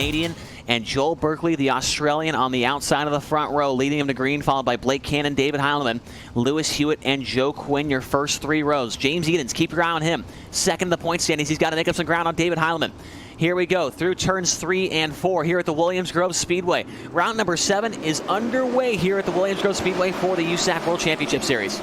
Canadian, and Joel Berkeley, the Australian, on the outside of the front row, leading him to green, followed by Blake Cannon, David Heilemann, Lewis Hewitt, and Joe Quinn, your first 3 rows. James Edens, keep your eye on him. Second in the point standings. He's got to make up some ground on David Heilemann. Here we go through turns 3 and 4 here at the Williams Grove Speedway. Round number 7 is underway here at the Williams Grove Speedway for the USAC World Championship Series.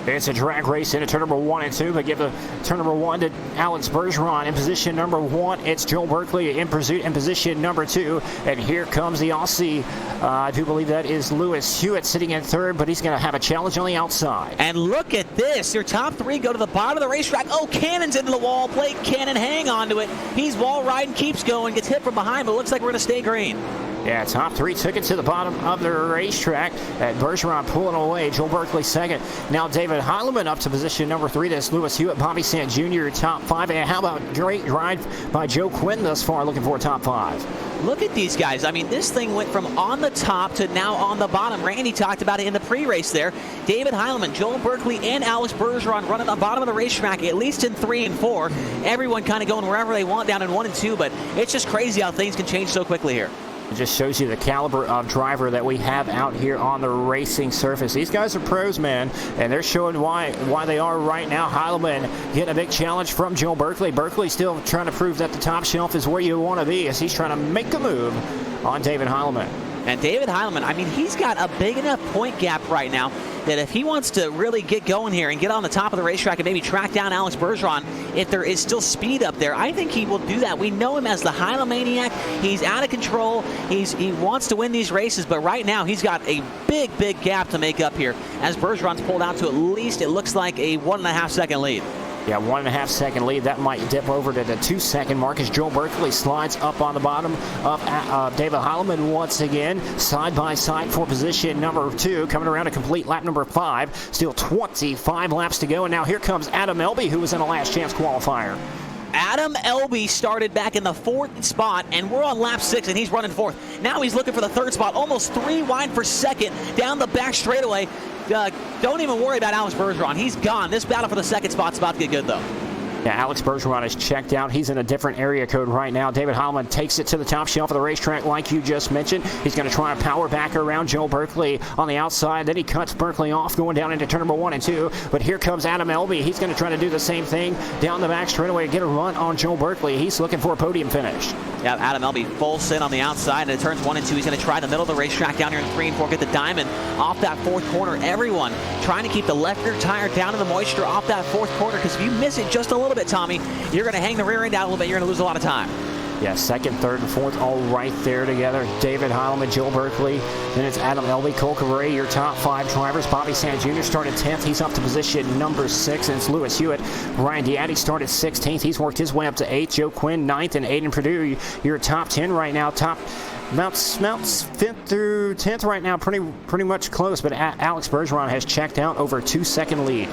It's a drag race into turn number 1 and 2, but give the turn number 1 to Alex Bergeron in position number 1. It's Joel Berkeley in pursuit in position number 2. And here comes the Aussie. I do believe that is Lewis Hewitt sitting in 3rd, but he's going to have a challenge on the outside. And look at this. Your top 3 go to the bottom of the racetrack. Oh, Cannon's into the wall. Blake Cannon hang on to it. He's wall riding, keeps going, gets hit from behind, but looks like we're going to stay green. Yeah, top 3 took it to the bottom of the racetrack. Bergeron pulling away. Joel Berkeley second. Now David Heilemann up to position number 3. That's Lewis Hewitt, Bobby Sant Jr. top 5. And how about great ride by Joe Quinn thus far, looking for a top 5. Look at these guys. I mean, this thing went from on the top to now on the bottom. Randy talked about it in the pre-race there. David Heilemann, Joel Berkeley, and Alex Bergeron running on the bottom of the racetrack, at least in 3 and 4. Everyone kind of going wherever they want down in 1 and 2, but it's just crazy how things can change so quickly here. It just shows you the caliber of driver that we have out here on the racing surface. These guys are pros, man, and they're showing why they are right now. Heilemann getting a big challenge from Joel Berkeley. Berkeley still trying to prove that the top shelf is where you want to be as he's trying to make a move on David Heilemann. And David Heilemann, I mean, he's got a big enough point gap right now that if he wants to really get going here and get on the top of the racetrack and maybe track down Alex Bergeron, if there is still speed up there, I think he will do that. We know him as the Heilemaniac. He's out of control. He wants to win these races, but right now he's got a big gap to make up here as Bergeron's pulled out to at least, it looks like, a 1.5 second lead. Yeah, 1.5 second lead. That might dip over to the 2 second mark as Joel Berkeley slides up on the bottom of David Heilemann once again. Side by side for position number 2. Coming around to complete lap number 5. Still 25 laps to go. And now here comes Adam Elby, who was in a last chance qualifier. Adam Elby started back in the 4th spot, and we're on lap 6, and he's running 4th. Now he's looking for the 3rd spot, almost 3 wide for 2nd, down the back straightaway. Don't even worry about Alex Bergeron. He's gone. This battle for the 2nd spot's about to get good, though. Yeah, Alex Bergeron is checked out. He's in a different area code right now. David Heilemann takes it to the top shelf of the racetrack like you just mentioned. He's going to try and power back around Joel Berkeley on the outside. Then he cuts Berkeley off going down into turn number 1 and 2. But here comes Adam Elby. He's going to try to do the same thing down the back straightaway and get a run on Joel Berkeley. He's looking for a podium finish. Yeah, Adam Elby full sit on the outside, and it turns 1 and 2. He's going to try the middle of the racetrack down here in 3 and 4, get the diamond off that 4th corner. Everyone trying to keep the left rear tire down in the moisture off that 4th corner, because if you miss it just a little bit, Tommy, you're going to hang the rear end out a little bit. You're going to lose a lot of time. Yeah, 2nd, 3rd, and 4th all right there together. David Heilemann, Joel Berkeley. Then it's Adam Elby, Cole Cabrera, your top 5 drivers. Bobby Sant Jr. started 10th. He's up to position number 6. And it's Lewis Hewitt. Ryan Diatti started 16th. He's worked his way up to 8th. Joe Quinn, 9th. And Aiden Perdue, your top 10 right now. Mounts 5th through 10th right now. Pretty much close. But Alex Bergeron has checked out over a 2 second lead.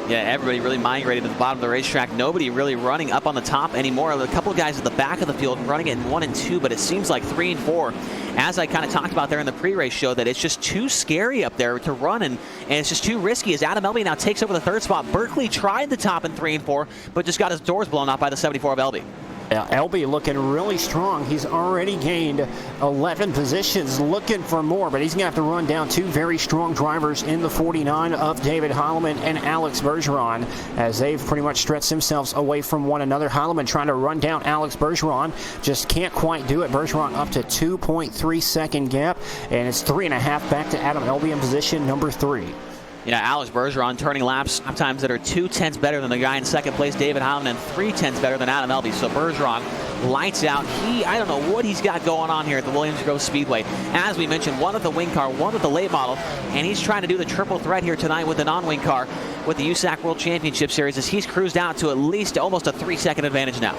Yeah, everybody really migrated to the bottom of the racetrack. Nobody really running up on the top anymore. A couple of guys at the back of the field running it in 1 and 2, but it seems like 3 and 4, as I kind of talked about there in the pre-race show, that it's just too scary up there to run, and it's just too risky as Adam Elby now takes over the 3rd spot. Berkeley tried the top in 3 and 4, but just got his doors blown off by the 74 of Elby. Elby looking really strong. He's already gained 11 positions, looking for more, but he's going to have to run down 2 very strong drivers in the 49 of David Heilemann and Alex Bergeron, as they've pretty much stretched themselves away from one another. Heilemann trying to run down Alex Bergeron, just can't quite do it. Bergeron up to 2.3 second gap, and it's 3.5 back to Adam Elby in position number 3. Yeah, Alex Bergeron turning laps sometimes that are 2/10 better than the guy in 2nd place, David Heilemann, and 3/10 better than Adam Elby. So Bergeron lights out. I don't know what he's got going on here at the Williams Grove Speedway. As we mentioned, one with the wing car, one with the late model, and he's trying to do the triple threat here tonight with the non-wing car with the USAC World Championship Series, as he's cruised out to at least almost a 3 second advantage now.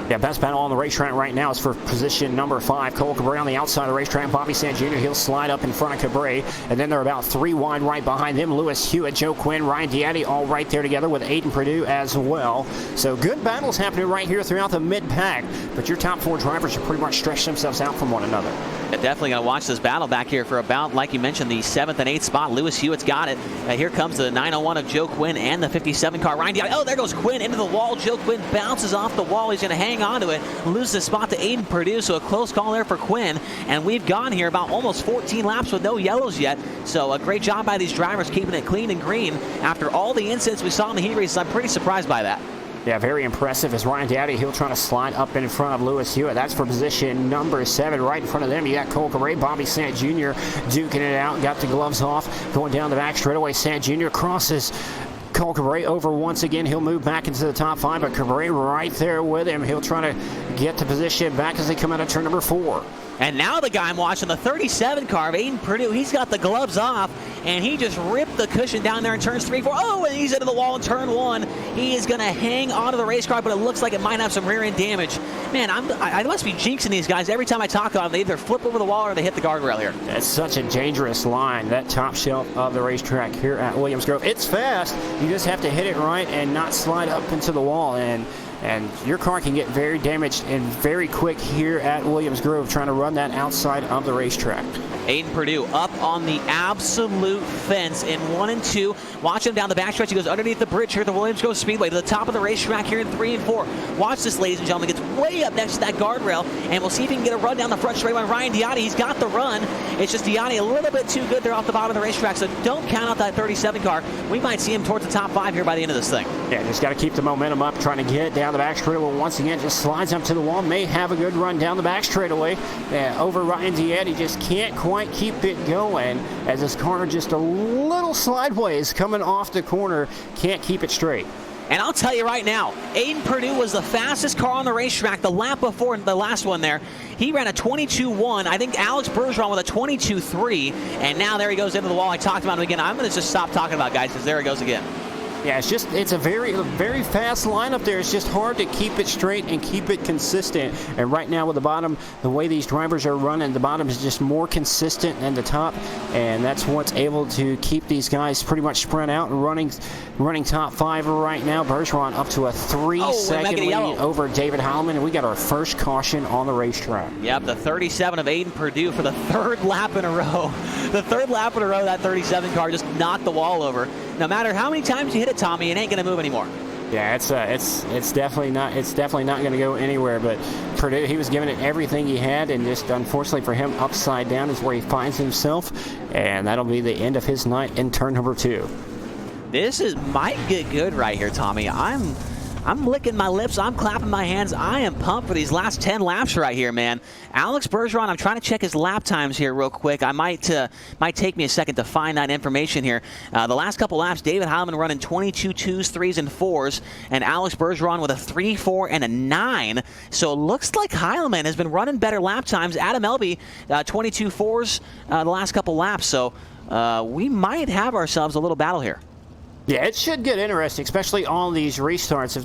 Yeah, best battle on the racetrack right now is for position number 5. Cole Cabrera on the outside of the racetrack. Bobby Sant Jr., he'll slide up in front of Cabrera. And then they're about 3 wide right behind them. Lewis Hewitt, Joe Quinn, Ryan Diatti all right there together with Aiden Perdue as well. So good battles happening right here throughout the mid-pack. But your top 4 drivers have pretty much stretched themselves out from one another. Yeah, definitely going to watch this battle back here for about, like you mentioned, the 7th and 8th spot. Lewis Hewitt's got it. Here comes the 901 of Joe Quinn and the 57 car. Ryan Diatti. Oh, there goes Quinn into the wall. Joe Quinn bounces off the wall. He's going to hang hang on to it, loses the spot to Aiden Purdue, so a close call there for Quinn. And we've gone here about almost 14 laps with no yellows yet. So a great job by these drivers keeping it clean and green. After all the incidents we saw in the heat races, I'm pretty surprised by that. Yeah, very impressive as Ryan Dowdy, he'll try to slide up in front of Lewis Hewitt. That's for position number 7. Right in front of them, you got Cole Cabret, Bobby Sant Jr. duking it out, got the gloves off, going down the back straightaway. Sant Jr. crosses Cole Cabret over once again. He'll move back into the top 5, but Cabret right there with him. He'll try to get the position back as they come out of turn number 4. And now the guy I'm watching, the 37 car, Aiden Purdue, he's got the gloves off, and he just ripped the cushion down there in turns 3, 4. Oh, and he's into the wall in turn 1. He is going to hang onto the race car, but it looks like it might have some rear-end damage. Man, I must be jinxing these guys. Every time I talk to them, they either flip over the wall or they hit the guardrail here. That's such a dangerous line, that top shelf of the racetrack here at Williams Grove. It's fast. You just have to hit it right and not slide up into the wall. And your car can get very damaged and very quick here at Williams Grove trying to run that outside of the racetrack. Aiden Purdue up on the absolute fence in 1 and 2. Watch him down the backstretch. He goes underneath the bridge here at the Williams Grove Speedway to the top of the racetrack here in 3 and 4. Watch this, ladies and gentlemen. Gets way up next to that guardrail, and we'll see if he can get a run down the front straightaway. Ryan Diotti, he's got the run. It's just Diotti a little bit too good there off the bottom of the racetrack, so don't count out that 37 car. We might see him towards the top 5 here by the end of this thing. Yeah, just got to keep the momentum up, trying to get down the back straightaway. Once again, just slides up to the wall. May have a good run down the back straightaway. Over Ryan Diotti, just can't quite keep it going as his car just a little sideways coming off the corner. Can't keep it straight. And I'll tell you right now, Aiden Purdue was the fastest car on the racetrack the lap before the last one there. He ran a 22.1. I think Alex Bergeron with a 22.3. And now there he goes into the wall. I talked about him again. I'm going to just stop talking about guys because there he goes again. Yeah, it's a very fast lineup there. It's just hard to keep it straight and keep it consistent. And right now with the bottom, the way these drivers are running, the bottom is just more consistent than the top. And that's what's able to keep these guys pretty much spread out and running top 5 right now. Bergeron up to a 3-second lead over David Heilman. And we got our first caution on the racetrack. Yep, the 37 of Aiden Purdue for the 3rd lap in a row. The 3rd lap in a row, that 37 car just knocked the wall over. No matter how many times you hit it, Tommy, it ain't going to move anymore. Yeah, it's definitely not going to go anywhere. But Purdue, he was giving it everything he had, and just unfortunately for him, upside down is where he finds himself, and that'll be the end of his night in turn number 2. This might get good right here, Tommy. I'm licking my lips. I'm clapping my hands. I am pumped for these last 10 laps right here, man. Alex Bergeron, I'm trying to check his lap times here real quick. I might take me a second to find that information here. The last couple laps, David Heilman running 22 2s, 3s, and 4s, and Alex Bergeron with a 3, 4, and a 9. So it looks like Heilman has been running better lap times. Adam Elby, 22 4s the last couple laps. So we might have ourselves a little battle here. Yeah, it should get interesting, especially on these restarts. If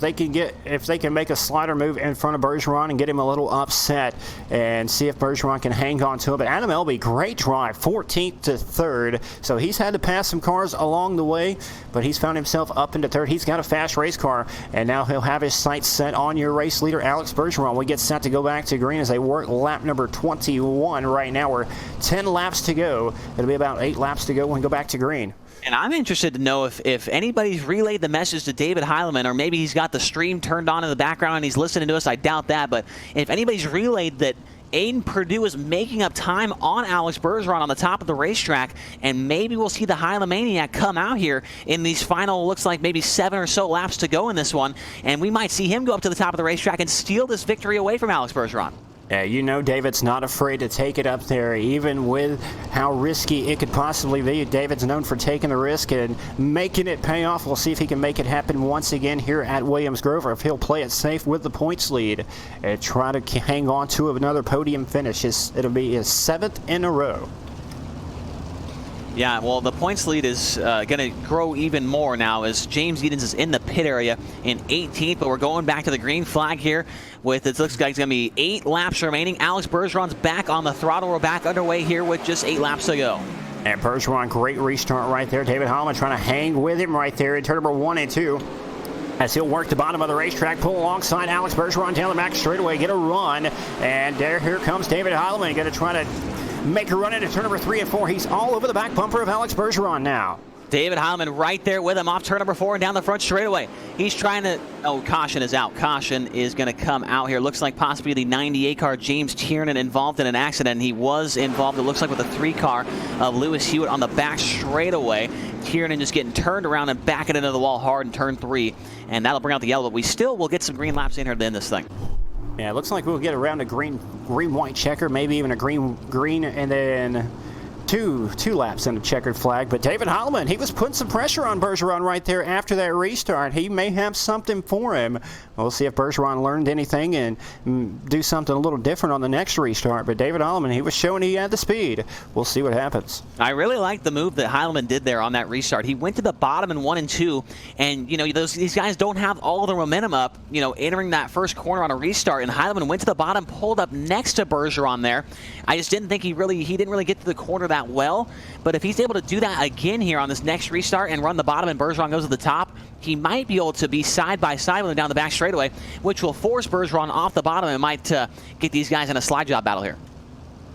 they can make a slider move in front of Bergeron and get him a little upset, and see if Bergeron can hang on to it. But Adam Elby, great drive, 14th to 3rd. So he's had to pass some cars along the way, but he's found himself up into 3rd. He's got a fast race car, and now he'll have his sights set on your race leader, Alex Bergeron. We get set to go back to green as they work lap number 21 right now. We're 10 laps to go. It'll be about 8 laps to go when we go back to green. And I'm interested to know if anybody's relayed the message to David Heilman, or maybe he's got the stream turned on in the background and he's listening to us. I doubt that. But if anybody's relayed that Aiden Purdue is making up time on Alex Bergeron on the top of the racetrack, and maybe we'll see the Heilemaniac come out here in these final, looks like maybe 7 or so laps to go in this one, and we might see him go up to the top of the racetrack and steal this victory away from Alex Bergeron. You know David's not afraid to take it up there, even with how risky it could possibly be. David's known for taking the risk and making it pay off. We'll see if he can make it happen once again here at Williams Grove, or if he'll play it safe with the points lead and try to hang on to another podium finish. It'll be his 7th in a row. Yeah, well, the points lead is going to grow even more now as James Edens is in the pit area in 18th, but we're going back to the green flag here with, it looks like it's going to be 8 laps remaining. Alex Bergeron's back on the throttle. We're back underway here with just 8 laps to go. And Bergeron, great restart right there. David Heilman trying to hang with him right there in turn number 1 and 2. As he'll work the bottom of the racetrack, pull alongside Alex Bergeron down the back straightaway, get a run. And here comes David Heilman, going to try to make a run into turn number 3 and 4. He's all over the back bumper of Alex Bergeron now. David Heilman right there with him off turn number 4 and down the front straightaway. He's trying to, oh, caution is out. Caution is going to come out here. Looks like possibly the 98 car James Tiernan involved in an accident. He was involved, it looks like, with the 3 car of Lewis Hewitt on the back straightaway. Tiernan just getting turned around and backing into the wall hard in turn 3, and that'll bring out the yellow, but we still will get some green laps in here to end this thing. Yeah, it looks like we'll get around a green-white checker, maybe even a green, and then two laps in a checkered flag. But David Heilman, he was putting some pressure on Bergeron right there after that restart. He may have something for him. We'll see if Bergeron learned anything and do something a little different on the next restart. But David Heilman, he was showing he had the speed. We'll see what happens. I really like the move that Heilman did there on that restart. He went to the bottom in 1 and 2, and these guys don't have all the momentum up, entering that first corner on a restart. And Heilman went to the bottom, pulled up next to Bergeron there. I just didn't think he didn't really get to the corner that well. But if he's able to do that again here on this next restart and run the bottom and Bergeron goes to the top, he might be able to be side by side with him down the back straightaway, which will force Bergeron off the bottom and might get these guys in a slide job battle here.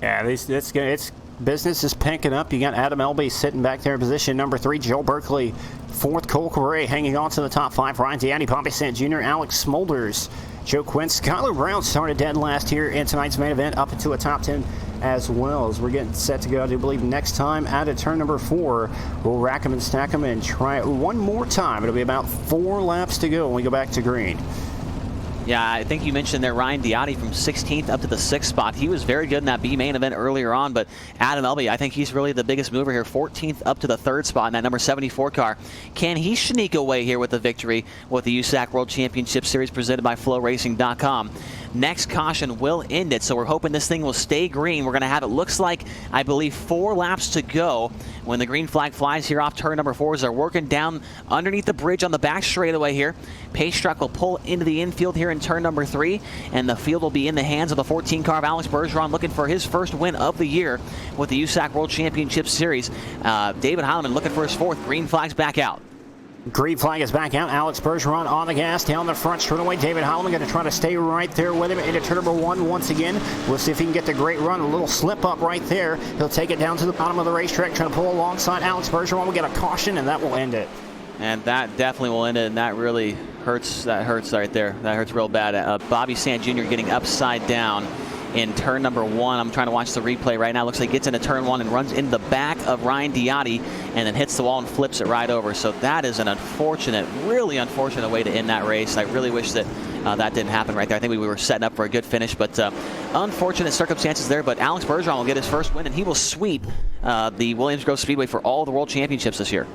Yeah, it's business is picking up. You got Adam Elby sitting back there in position number 3, Joe Berkeley 4th, Cole Correa hanging on to the top 5, Ryan Diani, Bobby Sant Jr., Alex Smulders, Joe Quinn, Skyler Brown started dead last here in tonight's main event, up into a top 10 as well, as we're getting set to go, I do believe, next time out of turn number 4. We'll rack them and stack them and try it one more time. It'll be about 4 laps to go when we go back to green. Yeah, I think you mentioned there Ryan Diani from 16th up to the 6th spot. He was very good in that B main event earlier on, but Adam Elby, I think he's really the biggest mover here. 14th up to the 3rd spot in that number 74 car. Can he sneak away here with the victory with the USAC World Championship Series presented by FlowRacing.com? Next caution will end it, so we're hoping this thing will stay green. We're going to have, it looks like, I believe, 4 laps to go when the green flag flies here off turn number 4 as they're working down underneath the bridge on the back straightaway here. Pace truck will pull into the infield here in turn number 3, and the field will be in the hands of the 14 car of Alex Bergeron, looking for his first win of the year with the USAC World Championship Series. David Heilman looking for his 4th. Green flag's back out. Green flag is back out. Alex Bergeron on the gas down the front straightaway. David Heilman going to try to stay right there with him into turn number 1 once again. We'll see if he can get the great run. A little slip up right there. He'll take it down to the bottom of the racetrack, trying to pull alongside Alex Bergeron. We'll get a caution, and that will end it. And that definitely will end it, and that really hurts. That hurts right there. That hurts real bad. Bobby Sant Jr. getting upside down in turn number 1. I'm trying to watch the replay right now. Looks like he gets into turn 1 and runs into the back of Ryan Diani and then hits the wall and flips it right over. So that is an unfortunate, really unfortunate way to end that race. I really wish that that didn't happen right there. I think we were setting up for a good finish, but unfortunate circumstances there. But Alex Bergeron will get his first win, and he will sweep the Williams Grove Speedway for all the World Championships this year.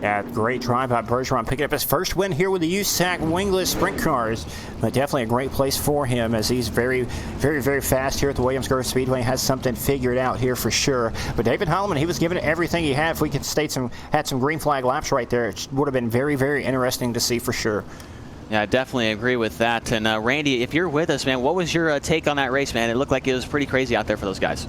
Yeah, great drive by Bergeron, picking up his first win here with the USAC wingless sprint cars. But definitely a great place for him, as he's very, very, very fast here at the Williams Grove Speedway. Has something figured out here for sure. But David Heilman, he was giving it everything he had. If we could had some green flag laps right there, it would have been very, very interesting to see for sure. Yeah, I definitely agree with that. And Randy, if you're with us, man, what was your take on that race, man? It looked like it was pretty crazy out there for those guys.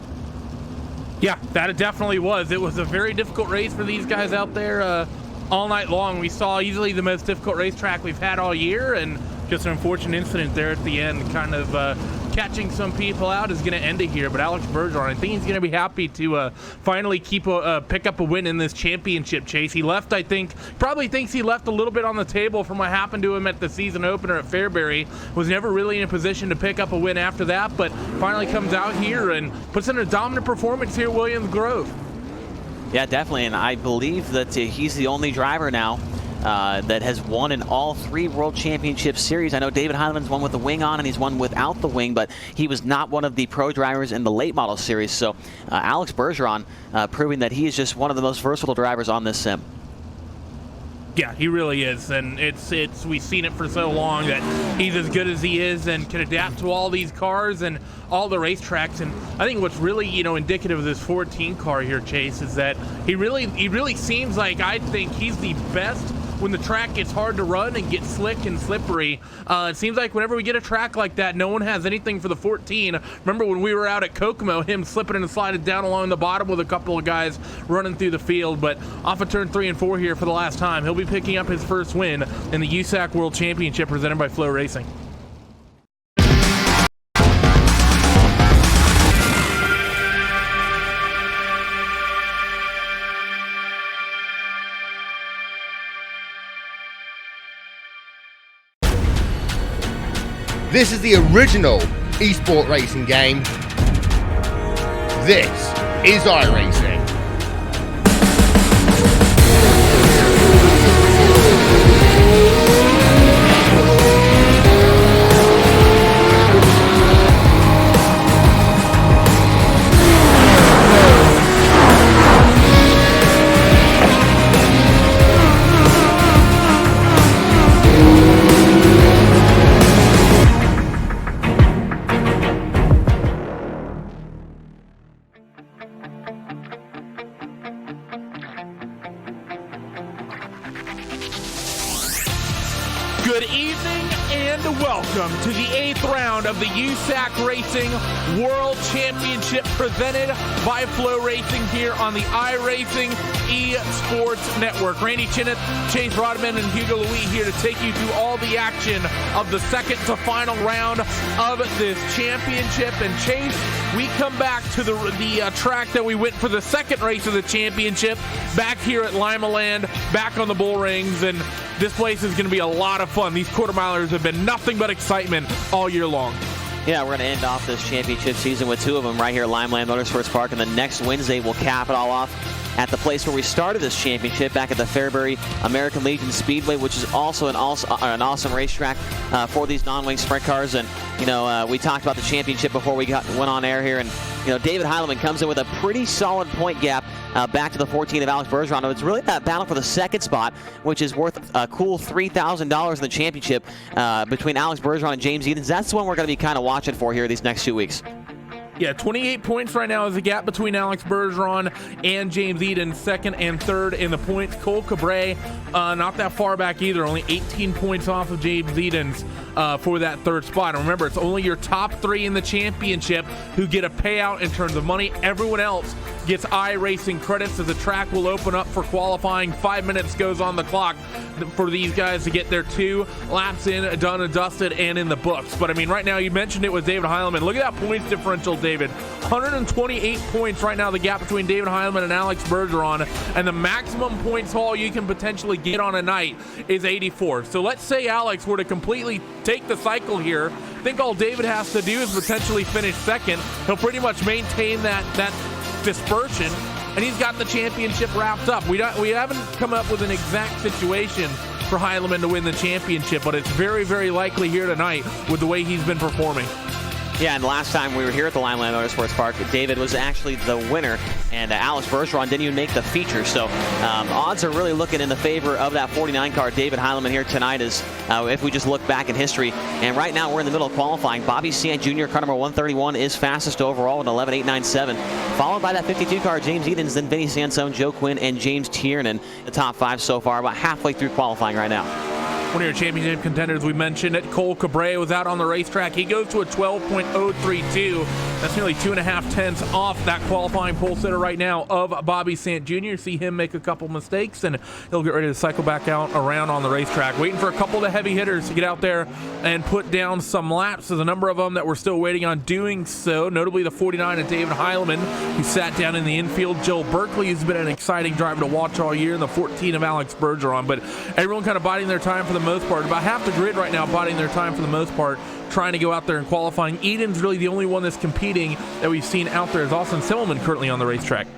Yeah, that it definitely was. It was a very difficult race for these guys out there all night long. We saw easily the most difficult racetrack we've had all year, and just an unfortunate incident there at the end, kind of catching some people out is going to end it here. But Alex Bergeron, I think he's going to be happy to finally pick up a win in this championship chase. He left, I think, probably thinks he left a little bit on the table from what happened to him at the season opener at Fairbury. Was never really in a position to pick up a win after that, but finally comes out here and puts in a dominant performance here at Williams Grove. Yeah, definitely, and I believe that he's the only driver now that has won in all 3 World Championship Series. I know David Heineman's won with the wing on, and he's won without the wing, but he was not one of the pro drivers in the late model series. So Alex Bergeron proving that he is just one of the most versatile drivers on this sim. Yeah, he really is, and we've seen it for so long that he's as good as he is and can adapt to all these cars and all the racetracks. And I think what's really indicative of this 14 car here, Chase, is that he really seems like, I think he's the best when the track gets hard to run and gets slick and slippery. It seems like whenever we get a track like that, no one has anything for the 14. Remember when we were out at Kokomo, him slipping and sliding down along the bottom with a couple of guys running through the field. But off of turn 3 and 4 here for the last time, he'll be picking up his first win in the USAC World Championship presented by Flow Racing. This is the original esport racing game. This is iRacing. Good evening and welcome to the 8th round of the USAC Racing World Championship presented by Flow Racing here on the iRacing eSports Network. Randy Chinnett, Chase Rodman, and Hugo Louis here to take you through all the action of the second to final round of this championship. And Chase, we come back to the track that we went for the second race of the championship back here at Limaland, back on the bull rings, and this place is going to be a lot of fun. These quarter-milers have been nothing but excitement all year long. Yeah, we're going to end off this championship season with two of them right here at Limaland Motorsports Park, and the next Wednesday we'll cap it all off at the place where we started this championship back at the Fairbury American Legion Speedway, which is also an awesome racetrack for these non-wing sprint cars. And you know, we talked about the championship before we went on air here, and you know, David Heilemann comes in with a pretty solid point gap back to the 14 of Alex Bergeron. It's really that battle for the second spot, which is worth a cool $3,000 in the championship between Alex Bergeron and James Edens. That's the one we're going to be kind of watching for here these next 2 weeks. Yeah, 28 points right now is the gap between Alex Bergeron and James Edens, second and third in the points. Cole Cabre, not that far back either, only 18 points off of James Edens for that third spot. And remember, it's only your top three in the championship who get a payout in terms of money. Everyone else gets iRacing credits as the track will open up for qualifying. 5 minutes goes on the clock for these guys to get their 2 laps in, done and dusted, and in the books. But I mean, right now, you mentioned it with David Heilemann. Look at that points differential, David. 128 points right now, the gap between David Heilemann and Alex Bergeron, and the maximum points haul you can potentially get on a night is 84. So let's say Alex were to completely take the cycle here. I think all David has to do is potentially finish second. He'll pretty much maintain that dispersion, and he's got the championship wrapped up. We haven't come up with an exact situation for Heilemann to win the championship, but it's very, very likely here tonight with the way he's been performing. Yeah, and the last time we were here at the Limaland Motorsports Park, David was actually the winner, and Alex Bergeron didn't even make the feature. So odds are really looking in the favor of that 49 car, David Heilemann, here tonight, as if we just look back in history. And right now we're in the middle of qualifying. Bobby Sant Jr., car number 131, is fastest overall with 11.897, followed by that 52 car, James Edens, then Vinny Sansone, Joe Quinn, and James Tiernan, the top 5 so far, about halfway through qualifying right now. One of your championship contenders, we mentioned it, Cole Cabre was out on the racetrack. He goes to a 12.032. That's nearly 2.5 tenths off that qualifying pole sitter right now of Bobby Sant Jr. See him make a couple mistakes, and he'll get ready to cycle back out around on the racetrack. Waiting for a couple of the heavy hitters to get out there and put down some laps. There's a number of them that we're still waiting on doing so, notably the 49 of David Heilemann, who sat down in the infield. Joe Berkeley has been an exciting driver to watch all year, and the 14 of Alex Bergeron. But everyone kind of biding their time for the most part. About half the grid right now biding their time for the most part, trying to go out there and qualifying. Eden's really the only one that's competing that we've seen out there is Austin Simmelman currently on the racetrack.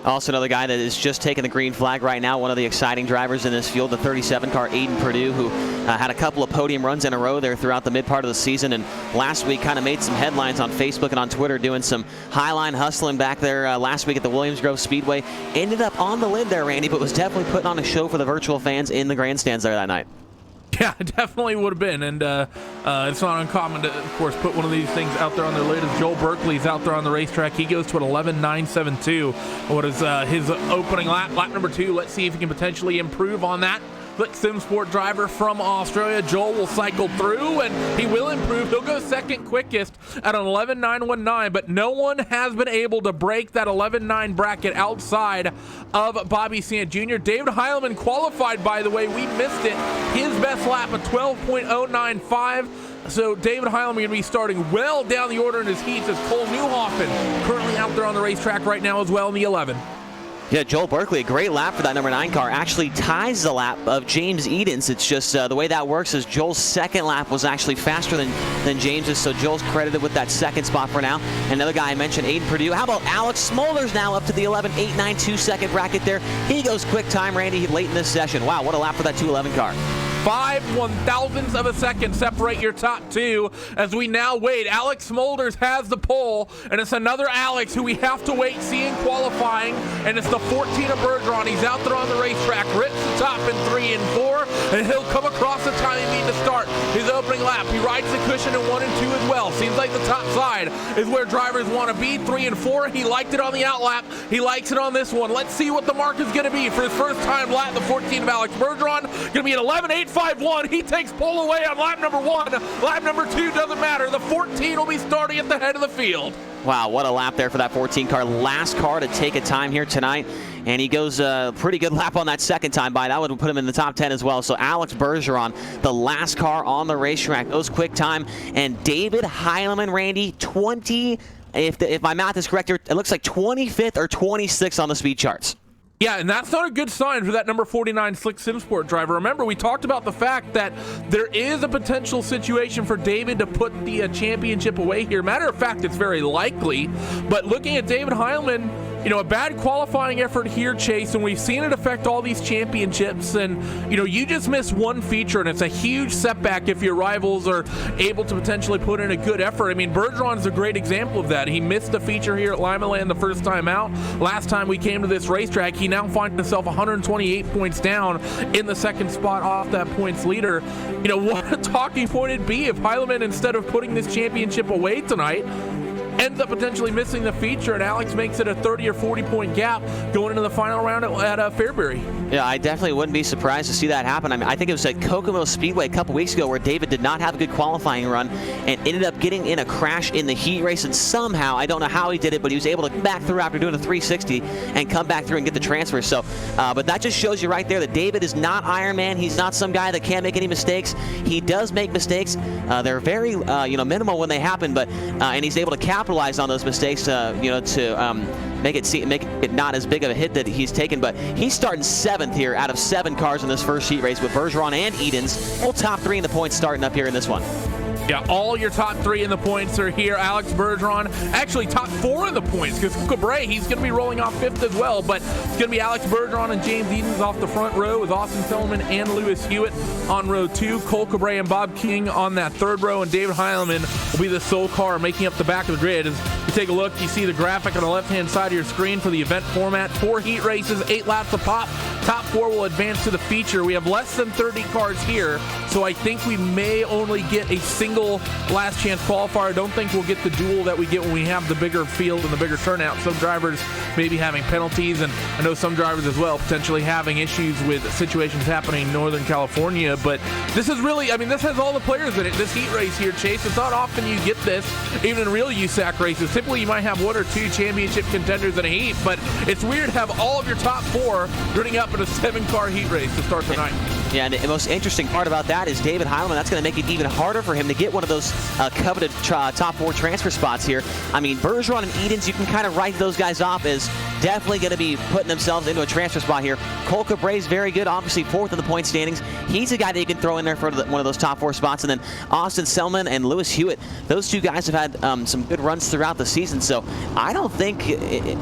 Also another guy that is just taking the green flag right now, one of the exciting drivers in this field, the 37 car, Aiden Perdue, who had a couple of podium runs in a row there throughout the mid part of the season, and last week kind of made some headlines on Facebook and on Twitter, doing some highline hustling back there last week at the Williams Grove Speedway. Ended up on the lid there, Randy, but was definitely putting on a show for the virtual fans in the grandstands there that night. Yeah, it definitely would have been, and it's not uncommon to, of course, put one of these things out there on their lid. As Joel Berkeley's out there on the racetrack, he goes to an 11.972. What is his opening lap number 2? Let's see if he can potentially improve on that. Slick Sim Sport driver from Australia. Joel will cycle through, and he will improve. He'll go second quickest at an 11.919, but no one has been able to break that 11.9 bracket outside of Bobby Sant Jr. David Heilemann qualified, by the way. We missed it. His best lap of 12.095. So David Heilemann going to be starting well down the order in his heats, as Cole Newhoffen currently out there on the racetrack right now as well in the 11. Yeah, Joel Berkeley, a great lap for that number 9 car, actually ties the lap of James Edens. It's just the way that works is Joel's second lap was actually faster than James's, so Joel's credited with that second spot for now. Another guy I mentioned, Aiden Purdue. How about Alex Smolders now up to the 11.892 second bracket there. He goes quick time, Randy, late in this session. Wow, what a lap for that 211 car. 5 1/1000ths of a second separate your top two as we now wait. Alex Smolders has the pole, and it's another Alex who we have to wait see in qualifying, and it's the 14 of Bergeron. He's out there on the racetrack, rips the top in 3 and 4, and he'll come across the time he needs to start his opening lap. He rides the cushion in 1 and 2 as well. Seems like the top side is where drivers want to be. 3 and 4, he liked it on the out lap. He likes it on this one. Let's see what the mark is going to be for his first time lap. The 14 of Alex Bergeron going to be an 11.851. He takes pole away on lap number 1. Lap number 2 doesn't matter. The 14 will be starting at the head of the field. Wow, what a lap there for that 14 car. Last car to take a time here tonight. And he goes a pretty good lap on that second time by. That would put him in the top 10 as well. So Alex Bergeron, the last car on the racetrack, goes quick time. And David Heilemann, Randy, 20, if my math is correct here, it looks like 25th or 26th on the speed charts. Yeah, and that's not a good sign for that number 49 Slick SimSport driver. Remember, we talked about the fact that there is a potential situation for David to put the championship away here. Matter of fact, it's very likely. But looking at David Heilemann, you know, a bad qualifying effort here, Chase, and we've seen it affect all these championships. And, you know, you just miss one feature, and it's a huge setback if your rivals are able to potentially put in a good effort. I mean, Bergeron's a great example of that. He missed the feature here at Limaland the first time out. Last time we came to this racetrack, he now finds himself 128 points down in the second spot off that points leader. You know, what a talking point it'd be if Heilemann, instead of putting this championship away tonight, ends up potentially missing the feature, and Alex makes it a 30 or 40 point gap going into the final round at Fairbury. Yeah, I definitely wouldn't be surprised to see that happen. I mean, I think it was at Kokomo Speedway a couple weeks ago where David did not have a good qualifying run and ended up getting in a crash in the heat race, and somehow, I don't know how he did it, but he was able to come back through after doing a 360 and come back through and get the transfer. So, but that just shows you right there that David is not Iron Man. He's not some guy that can't make any mistakes. He does make mistakes. They're very, minimal when they happen, but and he's able to capitalize on those mistakes, to make it not as big of a hit that he's taken. But he's starting 7th here out of 7 cars in this first heat race with Bergeron and Edens. All top 3 in the points starting up here in this one. Yeah, all your top 3 in the points are here. Alex Bergeron, actually top 4 in the points, because Cabré, he's going to be rolling off 5th as well, but it's going to be Alex Bergeron and James Edens off the front row with Austin Selman and Lewis Hewitt on row 2. Cole Cabré and Bob King on that 3rd row, and David Heilemann will be the sole car making up the back of the grid. As you take a look, you see the graphic on the left-hand side of your screen for the event format. 4 heat races, 8 laps a pop. Top 4 will advance to the feature. We have less than 30 cars here, so I think we may only get a single last chance qualifier. I don't think we'll get the duel that we get when we have the bigger field and the bigger turnout. Some drivers may be having penalties, and I know some drivers as well potentially having issues with situations happening in Northern California. But this is really, I mean, this has all the players in it. This heat race here, Chase, it's not often you get this, even in real USAC races. Typically you might have 1 or 2 championship contenders in a heat, but it's weird to have all of your top 4 running up in a 7-car heat race to start the night. Yeah, and the most interesting part about that is David Heilemann. That's going to make it even harder for him to get one of those coveted top 4 transfer spots here. I mean, Bergeron and Edens, you can kind of write those guys off as definitely going to be putting themselves into a transfer spot here. Cole Cabré is very good, obviously 4th in the point standings. He's a guy that you can throw in there for one of those top 4 spots. And then Austin Selman and Lewis Hewitt, those 2 guys have had some good runs throughout the season. So I don't think,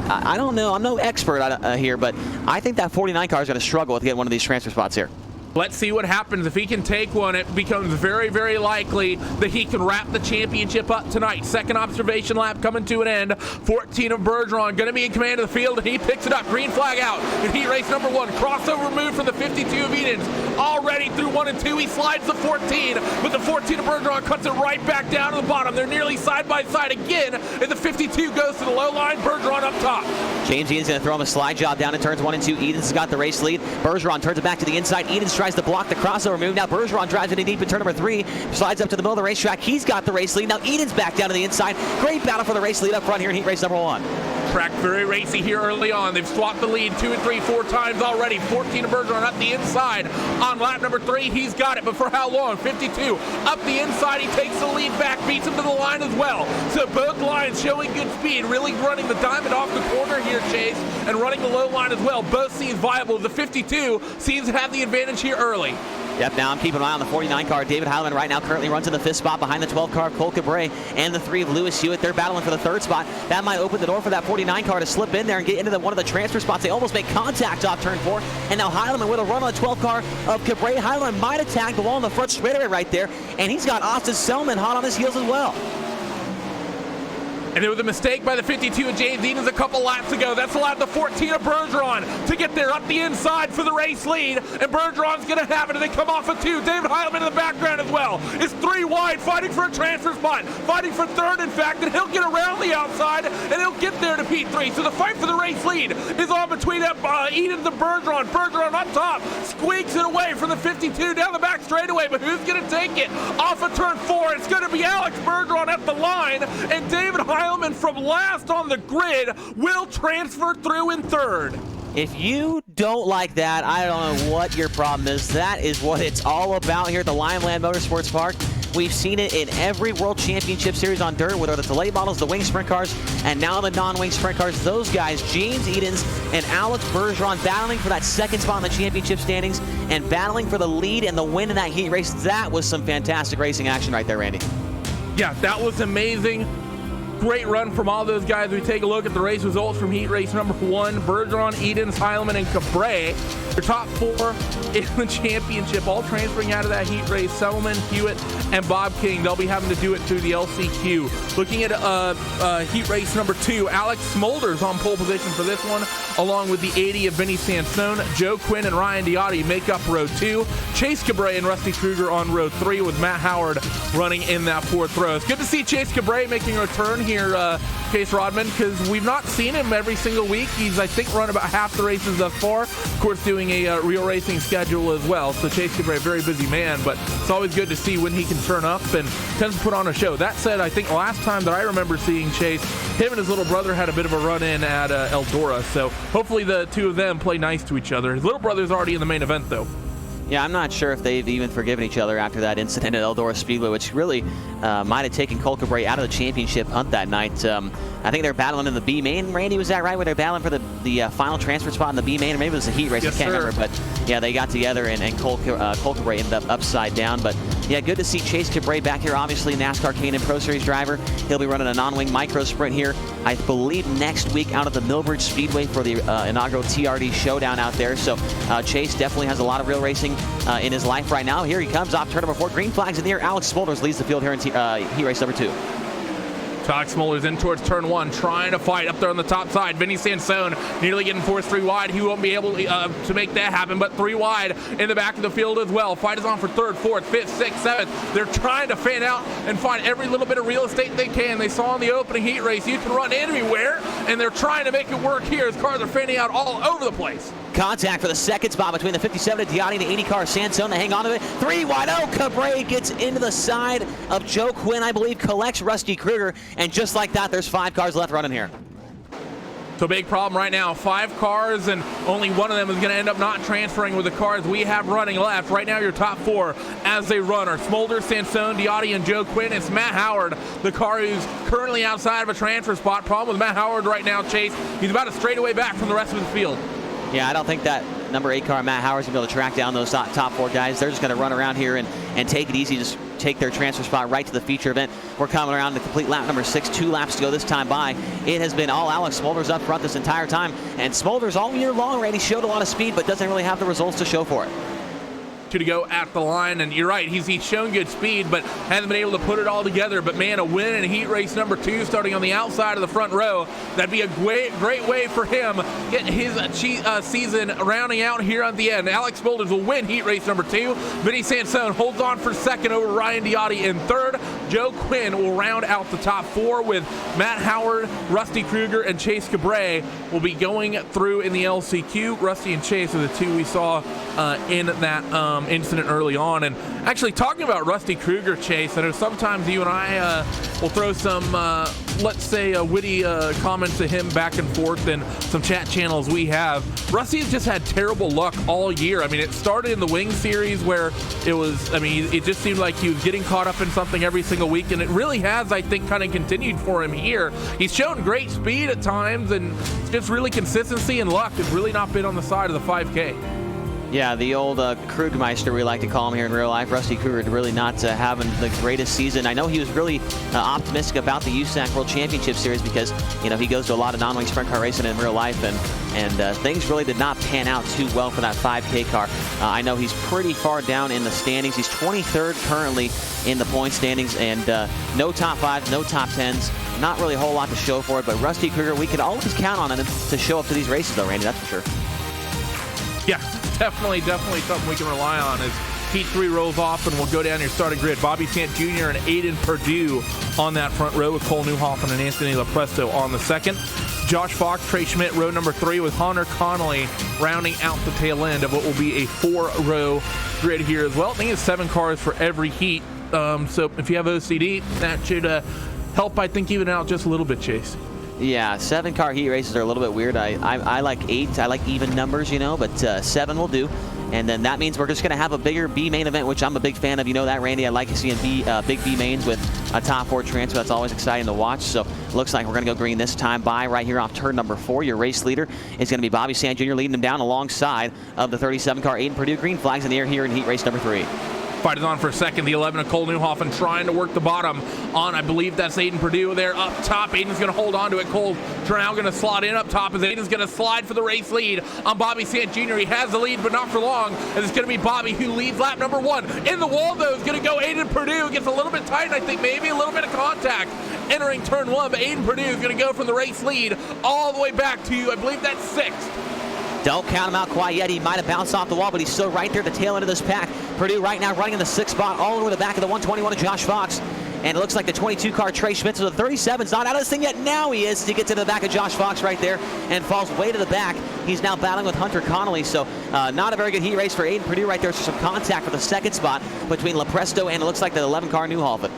I don't know, I'm no expert here, but I think that 49 car is going to struggle with getting one of these transfer spots here. Let's see what happens. If he can take one, it becomes very, very likely that he can wrap the championship up tonight. Second observation lap coming to an end. 14 of Bergeron going to be in command of the field, and he picks it up. Green flag out in heat race number 1. Crossover move from the 52 of Edens. Already through 1 and 2. He slides the 14, but the 14 of Bergeron cuts it right back down to the bottom. They're nearly side by side again, and the 52 goes to the low line. Bergeron up top. James Edens going to throw him a slide job down in turns 1 and 2. Edens has got the race lead. Bergeron turns it back to the inside. Edens tries to block the crossover move. Now Bergeron drives it in deep in turn number 3. Slides up to the middle of the racetrack. He's got the race lead. Now Edens back down to the inside. Great battle for the race lead up front here in heat race number 1. racetrack. Very racy here early on. They've swapped the lead 2 and 3, 4 times already. 14 to Bergeron up the inside on lap number 3. He's got it, but for how long? 52 up the inside. He takes the lead back, beats him to the line as well. So both lines showing good speed, really running the diamond off the corner here, Chase, and running the low line as well. Both seems viable. The 52 seems to have the advantage here early. Yep, now I'm keeping an eye on the 49 car. David Heilemann right now currently runs in the 5th spot behind the 12 car of Cole Cabret and the 3 of Lewis Hewitt. They're battling for the 3rd spot. That might open the door for that 49 car to slip in there and get into one of the transfer spots. They almost make contact off turn 4. And now Heilemann with a run on the 12 car of Cabret. Heilemann might attack the wall in the front straightaway right there. And he's got Austin Selman hot on his heels as well. And it was a mistake by the 52 of James Edens a couple laps ago. That's allowed the 14 of Bergeron to get there up the inside for the race lead. And Bergeron's going to have it, and they come off of 2. David Heilemann in the background as well. It's 3 wide, fighting for a transfer spot. Fighting for 3rd, in fact, and he'll get around the outside, and he'll get there to P3. So the fight for the race lead is on between Edens and Bergeron. Bergeron up top, squeaks it away from the 52 down the back straightaway. But who's going to take it off of turn 4? It's going to be Alex Bergeron at the line, and David Heilemann from last on the grid will transfer through in 3rd. If you don't like that, I don't know what your problem is. That is what it's all about here at the Limaland Motorsports Park. We've seen it in every World Championship Series on dirt, whether it's the late models, the wing sprint cars, and now the non-wing sprint cars. Those guys, James Edens and Alex Bergeron, battling for that 2nd spot in the championship standings and battling for the lead and the win in that heat race. That was some fantastic racing action right there, Randy. Yeah, that was amazing. Great run from all those guys. We take a look at the race results from heat race number 1. Bergeron, Edens, Heilemann, and Cabret. Your top 4 in the championship, all transferring out of that heat race. Selman, Hewitt, and Bob King. They'll be having to do it through the LCQ. Looking at heat race number 2, Alex Smolders on pole position for this one, along with the 80 of Vinny Sansone. Joe Quinn and Ryan Diotti make up row 2. Chase Cabret and Rusty Kruger on row 3, with Matt Howard running in that 4th row. It's good to see Chase Cabret making a return here, Chase Rodman, because we've not seen him every single week. He's, I think, run about half the races thus far. Of course, doing a real racing schedule as well. So Chase Cabret, very busy man, but it's always good to see when he can turn up and tends to put on a show. That said, I think last time that I remember seeing Chase, him and his little brother had a bit of a run-in at Eldora. So hopefully the two of them play nice to each other. His little brother's already in the main event, though. Yeah, I'm not sure if they've even forgiven each other after that incident at Eldora Speedway, which really might have taken Cole Cabret out of the championship hunt that night. I think they're battling in the B main. Randy, was that right? Where they're battling for the final transfer spot in the B main, or maybe it was a heat race. Yes, I can't sir. remember. But yeah, they got together, and Cole Cabret ended up upside down. But yeah, good to see Chase Cabret back here. Obviously, NASCAR K&N Pro Series driver. He'll be running a non-wing micro sprint here, I believe, next week out at the Millbridge Speedway for the inaugural TRD showdown out there. So Chase definitely has a lot of real racing in his life right now. Here he comes off turn number 4. Green flags in the air. Alex Smolders leads the field here in heat race number 2. Todd Smolders in towards turn 1, trying to fight up there on the top side. Vinny Sansone nearly getting forced 3 wide. He won't be able to make that happen, but 3 wide in the back of the field as well. Fight is on for 3rd, 4th, 5th, 6th, 7th. They're trying to fan out and find every little bit of real estate they can. They saw in the opening heat race, you can run anywhere, and they're trying to make it work here as cars are fanning out all over the place. Contact for the 2nd spot between the 57 of Diotti and the 80 car Sansone. They hang on to it. 3 wide. Oh, Cabret gets into the side of Joe Quinn, I believe, collects Rusty Kruger, and just like that, there's 5 cars left running here. So big problem right now, 5 cars, and only one of them is going to end up not transferring with the cars we have running left. Right now, your top 4 as they run are Smolders, Sansone, Diotti, and Joe Quinn. It's Matt Howard, the car who's currently outside of a transfer spot. Problem with Matt Howard right now, Chase, he's about a straightaway back from the rest of the field. Yeah, I don't think that number 8 car, Matt Howard's going to be able to track down those top 4 guys. They're just going to run around here and take it easy, just take their transfer spot right to the feature event. We're coming around to complete lap number 6, 2 laps to go this time by. It has been all Alex Smolders up front this entire time, and Smolders all year long, Randy, showed a lot of speed, but doesn't really have the results to show for it. To go at the line, and you're right, he's shown good speed, but hasn't been able to put it all together. But man, a win in heat race number 2, starting on the outside of the front row, that'd be a great way for him getting his season rounding out here at the end. Alex Smolders will win heat race number 2. Vinny Sansone holds on for 2nd over Ryan Diotti in 3rd. Joe Quinn will round out the top 4 with Matt Howard, Rusty Kruger, and Chase Cabret will be going through in the LCQ. Rusty and Chase are the 2 we saw in that incident early on. And actually, talking about Rusty Kruger, Chase, I know sometimes you and I will throw some let's say, a witty comment to him back and forth in some chat channels we have. Rusty has just had terrible luck all year. I mean, it started in the Wing Series where it was, I mean, it just seemed like he was getting caught up in something every single week, and it really has, I think, kind of continued for him here. He's shown great speed at times, and just really consistency and luck has really not been on the side of the 5K. Yeah, the old Krugmeister, we like to call him here in real life. Rusty Kruger really not having the greatest season. I know he was really optimistic about the USAC World Championship Series because, you know, he goes to a lot of non-wing sprint car racing in real life, and things really did not pan out too well for that 5K car. I know he's pretty far down in the standings. He's 23rd currently in the point standings, and no top 5, no top 10s. Not really a whole lot to show for it, but Rusty Kruger, we can always count on him to show up to these races, though, Randy, that's for sure. Yeah, definitely something we can rely on as Heat 3 rolls off, and we'll go down your starting grid. Bobby Sant Jr. and Aiden Perdue on that front row with Cole Newhoffen and Anthony Lepresto on the second. Josh Fox, Trey Schmidt, row number 3 with Hunter Connolly rounding out the tail end of what will be a 4-row grid here as well. I think it's 7 cars for every heat. So if you have OCD, that should help, I think, even out just a little bit, Chase. Yeah, 7-car heat races are a little bit weird. I like 8. I like even numbers, you know, but 7 will do. And then that means we're just going to have a bigger B main event, which I'm a big fan of. You know that, Randy. I like seeing big B mains with a top 4 transfer. That's always exciting to watch. So looks like we're going to go green this time by right here off turn number 4. Your race leader is going to be Bobby Sant Jr. leading them down alongside of the 37-car Aiden Perdue. Green flags in the air here in heat race number 3. Fight is on for a second. The 11 of Cole Newhoffen trying to work the bottom on, I believe that's Aiden Perdue there up top. Aiden's going to hold on to it. Cole now going to slot in up top as Aiden's going to slide for the race lead on Bobby Sant Jr. He has the lead, but not for long, as it's going to be Bobby who leads lap number 1. In the wall, though, is going to go Aiden Perdue. Gets a little bit tight, I think maybe a little bit of contact entering turn 1, but Aiden Perdue is going to go from the race lead all the way back to, I believe that's 6th. Don't count him out quite yet. He might have bounced off the wall, but he's still right there at the tail end of this pack. Perdue right now running in the 6th spot, all the way to the back of the 121 of Josh Fox. And it looks like the 22-car Trey Schmidt, so the 37's not out of this thing yet. Now he is. He gets into the back of Josh Fox right there and falls way to the back. He's now battling with Hunter Connolly, so not a very good heat race for Aiden Perdue right there. So some contact for the 2nd spot between Lepresto and it looks like the 11-car Newhoffen.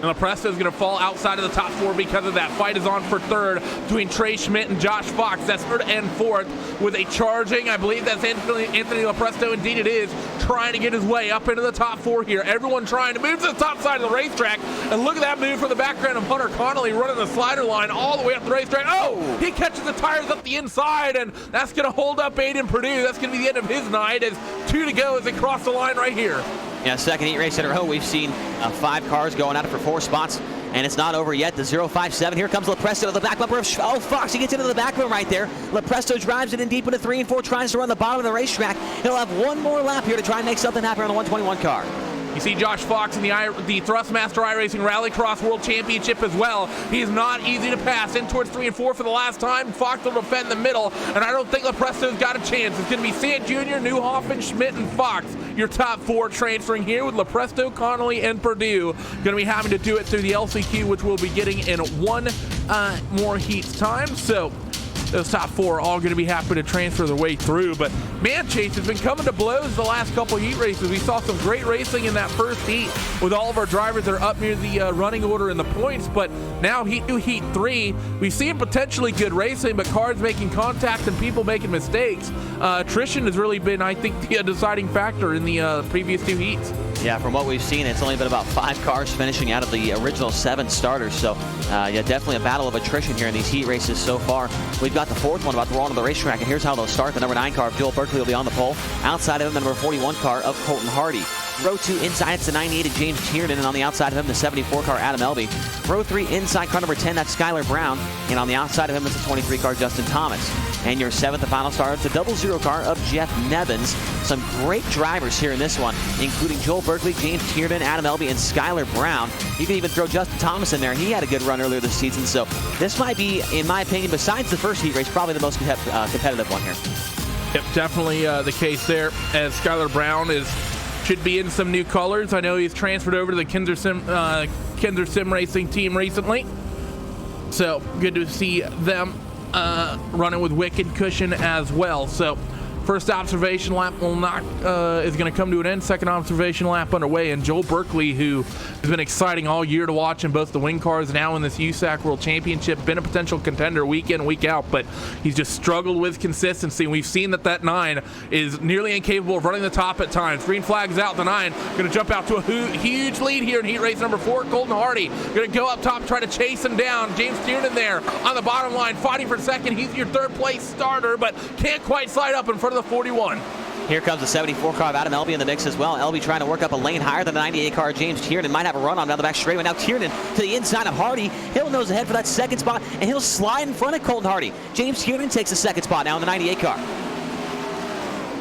And Lepresto is going to fall outside of the top 4 because of that. Fight is on for 3rd between Trey Schmidt and Josh Fox. That's 3rd and 4th with a charging, I believe that's Anthony Lepresto. Indeed it is, trying to get his way up into the top 4 here. Everyone trying to move to the top side of the racetrack. And look at that move from the background of Hunter Connolly running the slider line all the way up the racetrack. Oh, he catches the tires up the inside, and that's going to hold up Aiden Perdue. That's going to be the end of his night as 2 to go as they cross the line right here. Yeah, 2nd heat race in a row. We've seen 5 cars going at it for 4 spots, and it's not over yet. The 057. Here comes Lepresto to the back bumper of Fox. He gets into the back room right there. Lepresto drives it in deep into 3 and 4, tries to run the bottom of the racetrack. He'll have one more lap here to try and make something happen on the 121 car. You see Josh Fox in the Thrustmaster iRacing Rallycross World Championship as well. He is not easy to pass. In towards 3 and 4 for the last time. Fox will defend the middle, and I don't think Lepresto's got a chance. It's going to be Sant Jr., Newhoffen, Schmidt, and Fox. Your top 4 transferring here with Lepresto, Connolly, and Perdue. Going to be having to do it through the LCQ, which we'll be getting in 1 more heat's time. So those top 4 are all going to be happy to transfer their way through. But man, Chase has been coming to blows the last couple heat races. We saw some great racing in that first heat with all of our drivers that are up near the running order in the points. But now heat 2, heat 3, we've seen potentially good racing, but cars making contact and people making mistakes. Attrition has really been, I think, the deciding factor in the previous 2 heats. Yeah, from what we've seen, it's only been about 5 cars finishing out of the original 7 starters. So, yeah, definitely a battle of attrition here in these heat races so far. We've got the 4th one about to roll onto the racetrack, and here's how they'll start. The number 9 car of Joel Berkeley will be on the pole. Outside of him, the number 41 car of Colton Hardy. Row 2 inside, it's the 98 of James Tiernan, and on the outside of him, the 74 car Adam Elby. Row 3 inside, car number 10, that's Skylar Brown, and on the outside of him, it's the 23 car Justin Thomas. And your 7th and final star, it's the 00 car of Jeff Nevins. Some great drivers here in this one, including Joel Berkeley, James Tiernan, Adam Elby, and Skylar Brown. You can even throw Justin Thomas in there. He had a good run earlier this season, so this might be, in my opinion, besides the first heat race, probably the most competitive one here. Yep, definitely the case there, as Skylar Brown should be in some new colors. I know he's transferred over to the Kinzer Sim Racing team recently, so good to see them running with Wicked Cushion as well. So First observation lap is going to come to an end. Second observation lap underway, and Joel Berkeley, who has been exciting all year to watch in both the wing cars, now in this USAC World Championship, been a potential contender week in, week out, but he's just struggled with consistency. We've seen that 9 is nearly incapable of running the top at times. Green flag's out. The 9 going to jump out to a huge lead here in heat race number 4. Colton Hardy going to go up top, try to chase him down. James Tiernan there on the bottom line, fighting for second. He's your third place starter, but can't quite slide up in front of the 41. Here comes the 74 car of Adam Elby in the mix as well. Elby trying to work up a lane higher than the 98 car. James Tiernan might have a run on down the back straightaway. Now Tiernan to the inside of Hardy. He'll nose ahead for that second spot, and he'll slide in front of Colton Hardy. James Tiernan takes the second spot now in the 98 car.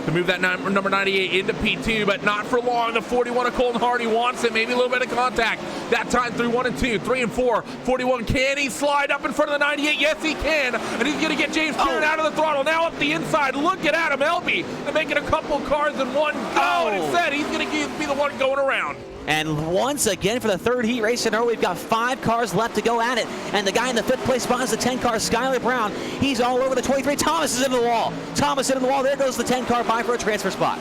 To move that number 98 into P2, but not for long. The 41 of Colton Hardy wants it. Maybe a little bit of contact. That time through 1 and 2, 3 and 4. 41, can he slide up in front of the 98? Yes, he can. And he's going to get James Tiernan out of the throttle. Now up the inside. Look at Adam Elby. They're making a couple cars in one go. And instead, he's going to be the one going around. And once again, for the third heat race in a row, we've got 5 cars left to go at it. And the guy in the 5th place spot is the 10 car, Skylar Brown. He's all over the 23. Thomas is into the wall. Thomas into the wall. There goes the 10 car by for a transfer spot.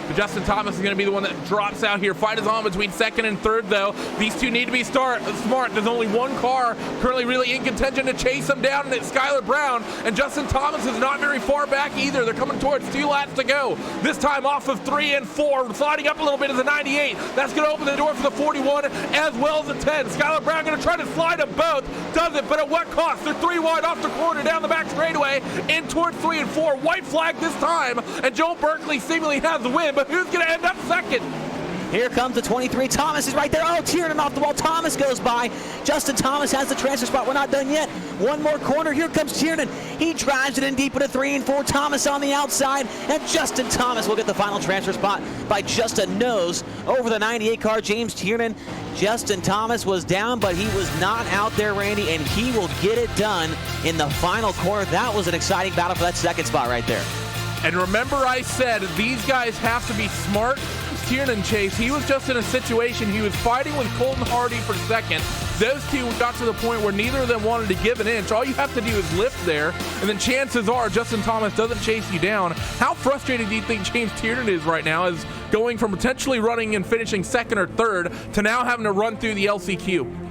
But Justin Thomas is going to be the one that drops out here. Fight is on between second and third, though. These two need to be smart. There's only one car currently really in contention to chase them down, and it's Skylar Brown. And Justin Thomas is not very far back either. They're coming towards 2 laps to go. This time off of 3 and 4. Sliding up a little bit is the 98. That's going to open the door for the 41 as well as the 10. Skylar Brown going to try to slide them both. Does it, but at what cost? They're 3 wide off the corner down the back straightaway in towards 3 and 4. White flag this time, and Joel Berkeley seemingly has the win. But who's going to end up second? Here comes the 23. Thomas is right there. Oh, Tiernan off the wall. Thomas goes by. Justin Thomas has the transfer spot. We're not done yet. One more corner. Here comes Tiernan. He drives it in deep into 3 and 4. Thomas on the outside. And Justin Thomas will get the final transfer spot by just a nose over the 98 car. James Tiernan. Justin Thomas was down, but he was not out there, Randy, and he will get it done in the final corner. That was an exciting battle for that second spot right there. And remember, I said these guys have to be smart. Tiernan chase, he was just in a situation, he was fighting with Colton Hardy for second. Those two got to the point where neither of them wanted to give an inch. All you have to do is lift there, and then chances are Justin Thomas doesn't chase you down. How frustrated do you think James Tiernan is right now, as going from potentially running and finishing second or third to now having to run through the LCQ?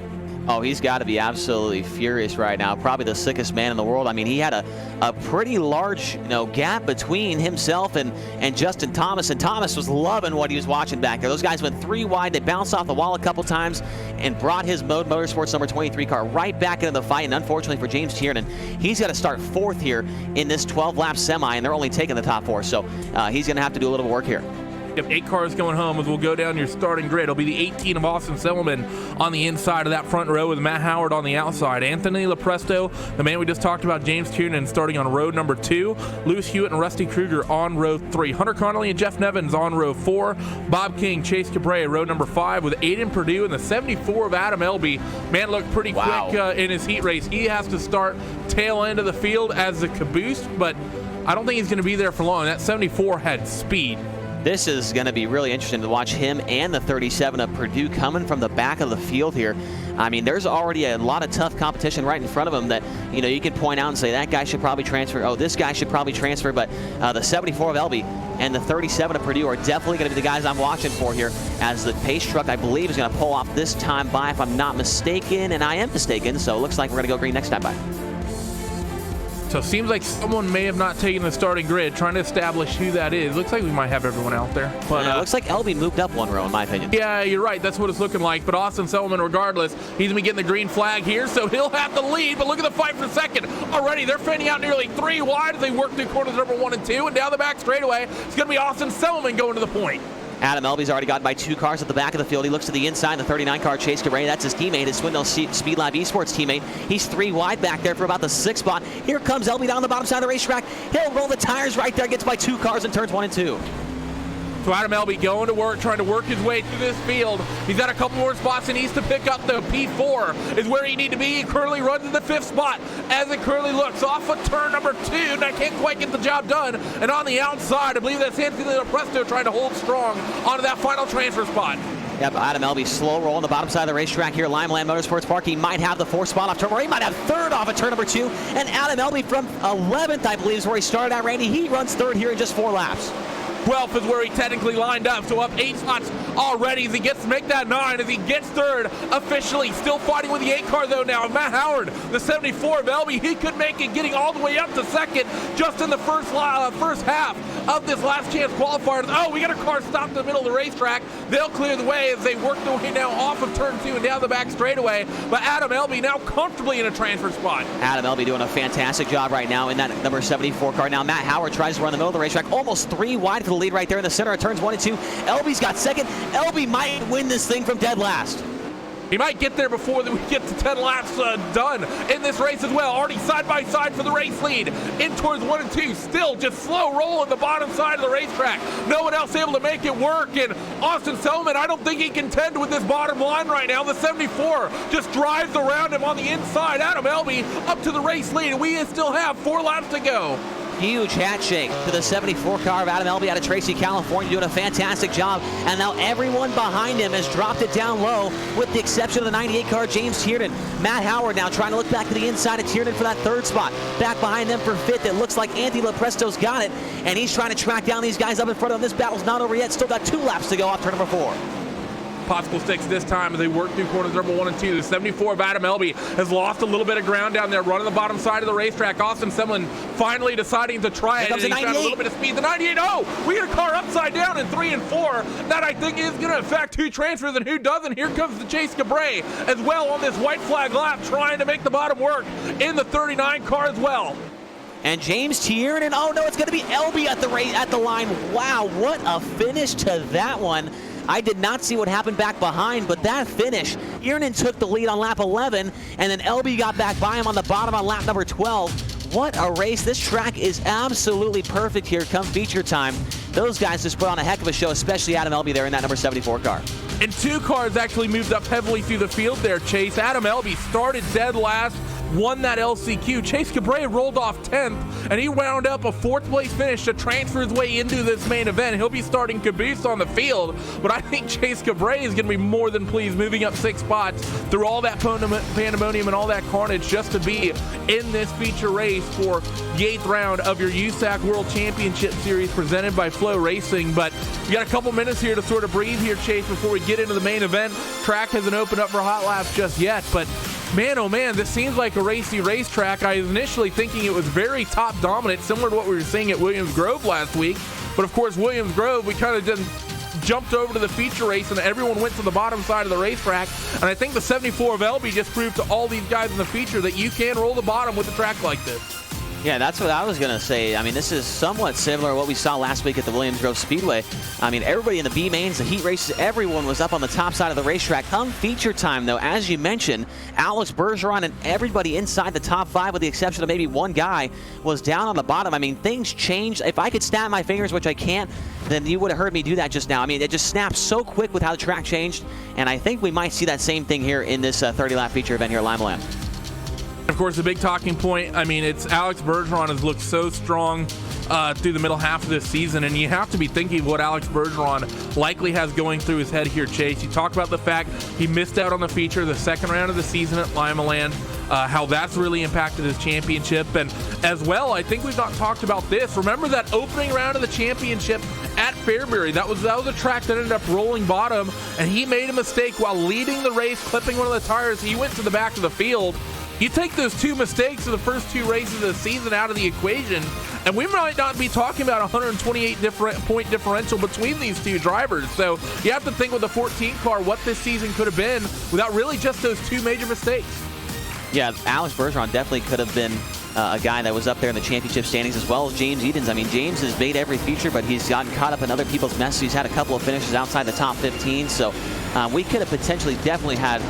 Oh, he's got to be absolutely furious right now. Probably the sickest man in the world. I mean, he had a pretty large, gap between himself and Justin Thomas, and Thomas was loving what he was watching back there. Those guys went 3 wide. They bounced off the wall a couple times and brought his Mode Motorsports number 23 car right back into the fight. And unfortunately for James Tiernan, he's got to start 4th here in this 12-lap semi, and they're only taking the top 4. So he's going to have to do a little work here. You have 8 cars going home as we'll go down your starting grid. It'll be the 18 of Austin Selman on the inside of that front row with Matt Howard on the outside. Anthony Lepresto, the man we just talked about, James Tiernan, starting on row number 2. Lewis Hewitt and Rusty Kruger on row 3. Hunter Connolly and Jeff Nevins on row 4. Bob King, Chase Cabrera, row number 5, with Aiden Perdue and the 74 of Adam Elby. Man looked pretty quick in his heat race. He has to start tail end of the field as the caboose, but I don't think he's going to be there for long. That 74 had speed. This is going to be really interesting to watch him and the 37 of Purdue coming from the back of the field here. I mean, there's already a lot of tough competition right in front of him that, you can point out and say that guy should probably transfer. Oh, this guy should probably transfer. But the 74 of Elby and the 37 of Purdue are definitely going to be the guys I'm watching for here, as the pace truck, I believe, is going to pull off this time by, if I'm not mistaken. And I am mistaken, so it looks like we're going to go green next time by. So it seems like someone may have not taken the starting grid, trying to establish who that is. Looks like we might have everyone out there. But it looks like Elby moved up 1 row, in my opinion. Yeah, you're right. That's what it's looking like. But Austin Selman, regardless, he's going to be getting the green flag here, so he'll have the lead. But look at the fight for second. Already, they're fanning out nearly 3 wide as they work through corners number 1 and 2. And down the back straightaway, it's going to be Austin Selman going to the point. Adam Elby's already gotten by 2 cars at the back of the field. He looks to the inside, the 39 car, Chase Cabrera. That's his teammate, his Swindle Speed Lab Esports teammate. He's 3 wide back there for about the 6th spot. Here comes Elby down the bottom side of the racetrack. He'll roll the tires right there, gets by 2 cars in turns 1 and 2. So Adam Elby going to work, trying to work his way through this field. He's got a couple more spots and needs to pick up the P4 is where he need to be. He currently runs in the 5th spot as it currently looks off of turn number 2. And I can't quite get the job done. And on the outside, I believe that's Anthony Lepresto trying to hold strong onto that final transfer spot. Yep, Adam Elby slow roll on the bottom side of the racetrack here. Limaland Motorsports Park. He might have the 4th spot off turn, or he might have 3rd off at turn number 2. And Adam Elby from 11th, I believe, is where he started out, Randy. He runs 3rd here in just 4 laps. 12th is where he technically lined up, so up 8 spots already as he gets to make that 9, as he gets 3rd officially. Still fighting with the 8 car though now. Matt Howard, the 74 of Elby, he could make it, getting all the way up to 2nd just in the first half of this last chance qualifier. Oh, we got a car stopped in the middle of the racetrack. They'll clear the way as they work their way now off of turn 2 and down the back straightaway. But Adam Elby now comfortably in a transfer spot. Adam Elby doing a fantastic job right now in that number 74 car. Now Matt Howard tries to run the middle of the racetrack, almost 3 wide for the lead right there in the center of turns 1 and 2. Elby's got 2nd. Elby might win this thing from dead last. He might get there before we get to 10 laps done in this race as well. Already side by side for the race lead. In towards 1 and 2. Still just slow roll on the bottom side of the racetrack. No one else able to make it work. And Austin Selman, I don't think he can contend with this bottom line right now. The 74 just drives around him on the inside. Adam Elby up to the race lead. And we still have 4 laps to go. Huge hat shake to the 74 car of Adam Elby out of Tracy, California, doing a fantastic job. And now everyone behind him has dropped it down low, with the exception of the 98 car, James Tiernan. Matt Howard now trying to look back to the inside of Tiernan for that 3rd spot. Back behind them for 5th, it looks like Andy Lopresto's got it, and he's trying to track down these guys up in front of him. This battle's not over yet. Still got 2 laps to go off turn number 4. Popsicle sticks this time as they work through corners number 1 and 2. The 74 of Adam Elby has lost a little bit of ground down there, running the bottom side of the racetrack. Austin Semlin finally deciding to try it, and he's got a little bit of speed. The 98, oh, we get a car upside down in 3 and 4. That, I think, is going to affect who transfers and who doesn't. Here comes the Chase Cabray as well on this white flag lap, trying to make the bottom work in the 39 car as well. And James Tiernan, oh no, it's going to be Elby at the line. Wow, what a finish to that one. I did not see what happened back behind, but that finish, Tiernan took the lead on lap 11, and then Elby got back by him on the bottom on lap number 12. What a race. This track is absolutely perfect here come feature time. Those guys just put on a heck of a show, especially Adam Elby there in that number 74 car. And 2 cars actually moved up heavily through the field there, Chase. Adam Elby started dead last, won that LCQ. Chase Cabray rolled off 10th, and he wound up a 4th place finish to transfer his way into this main event. He'll be starting caboose on the field, but I think Chase Cabray is going to be more than pleased, moving up 6 spots through all that pandemonium and all that carnage just to be in this feature race for the 8th round of your USAC World Championship Series presented by Flow Racing. But we got a couple minutes here to sort of breathe here, Chase, before we get into the main event. Track hasn't opened up for hot laps just yet, but man, oh man, this seems like a racy racetrack. I was initially thinking it was very top dominant, similar to what we were seeing at Williams Grove last week. But of course, Williams Grove, we kind of just jumped over to the feature race and everyone went to the bottom side of the racetrack. And I think the 74 of Elby just proved to all these guys in the feature that you can roll the bottom with a track like this. Yeah, that's what I was going to say. I mean, this is somewhat similar to what we saw last week at the Williams Grove Speedway. I mean, everybody in the B mains, the heat races, everyone was up on the top side of the racetrack. Come feature time, though, as you mentioned, Alex Bergeron and everybody inside the top 5, with the exception of maybe one guy, was down on the bottom. I mean, things changed. If I could snap my fingers, which I can't, then you would have heard me do that just now. I mean, it just snapped so quick with how the track changed, and I think we might see that same thing here in this 30-lap feature event here at Limaland. Of course, the big talking point, I mean, it's Alex Bergeron has looked so strong through the middle half of this season, and you have to be thinking of what Alex Bergeron likely has going through his head here, Chase. You talk about the fact he missed out on the feature the 2nd round of the season at Limaland, how that's really impacted his championship, and as well, I think we've not talked about this. Remember that opening round of the championship at Fairbury? That was a track that ended up rolling bottom, and he made a mistake while leading the race, clipping one of the tires. He went to the back of the field. You take those 2 mistakes of the first 2 races of the season out of the equation, and we might not be talking about 128 point differential between these 2 drivers. So you have to think with the 14 car what this season could have been without really just those 2 major mistakes. Yeah, Alex Bergeron definitely could have been a guy that was up there in the championship standings, as well as James Edens. I mean, James has made every feature, but he's gotten caught up in other people's messes. He's had a couple of finishes outside the top 15, so we could have potentially definitely had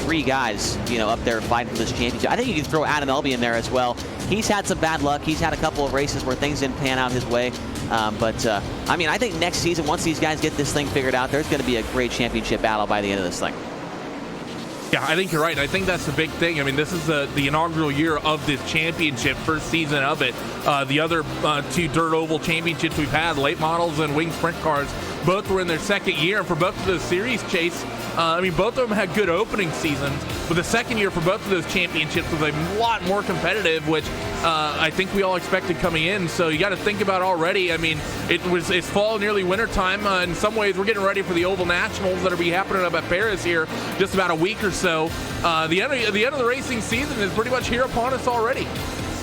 3 guys, up there fighting for this championship. I think you can throw Adam Elby in there as well. He's had some bad luck. He's had a couple of races where things didn't pan out his way. I mean, I think next season, once these guys get this thing figured out, there's going to be a great championship battle by the end of this thing. Yeah, I think you're right. I think that's the big thing. I mean, this is the inaugural year of this championship, first season of it. The other two dirt oval championships we've had, late models and wing sprint cars, both were in their second year. And for both of those series, Chase, I mean, both of them had good opening seasons, but the second year for both of those championships was a lot more competitive, which I think we all expected coming in. So you got to think about already. I mean, it's fall, nearly winter time. In some ways, we're getting ready for the Oval Nationals that'll be happening up at Paris here just about a week or so. The end of the racing season is pretty much here upon us already.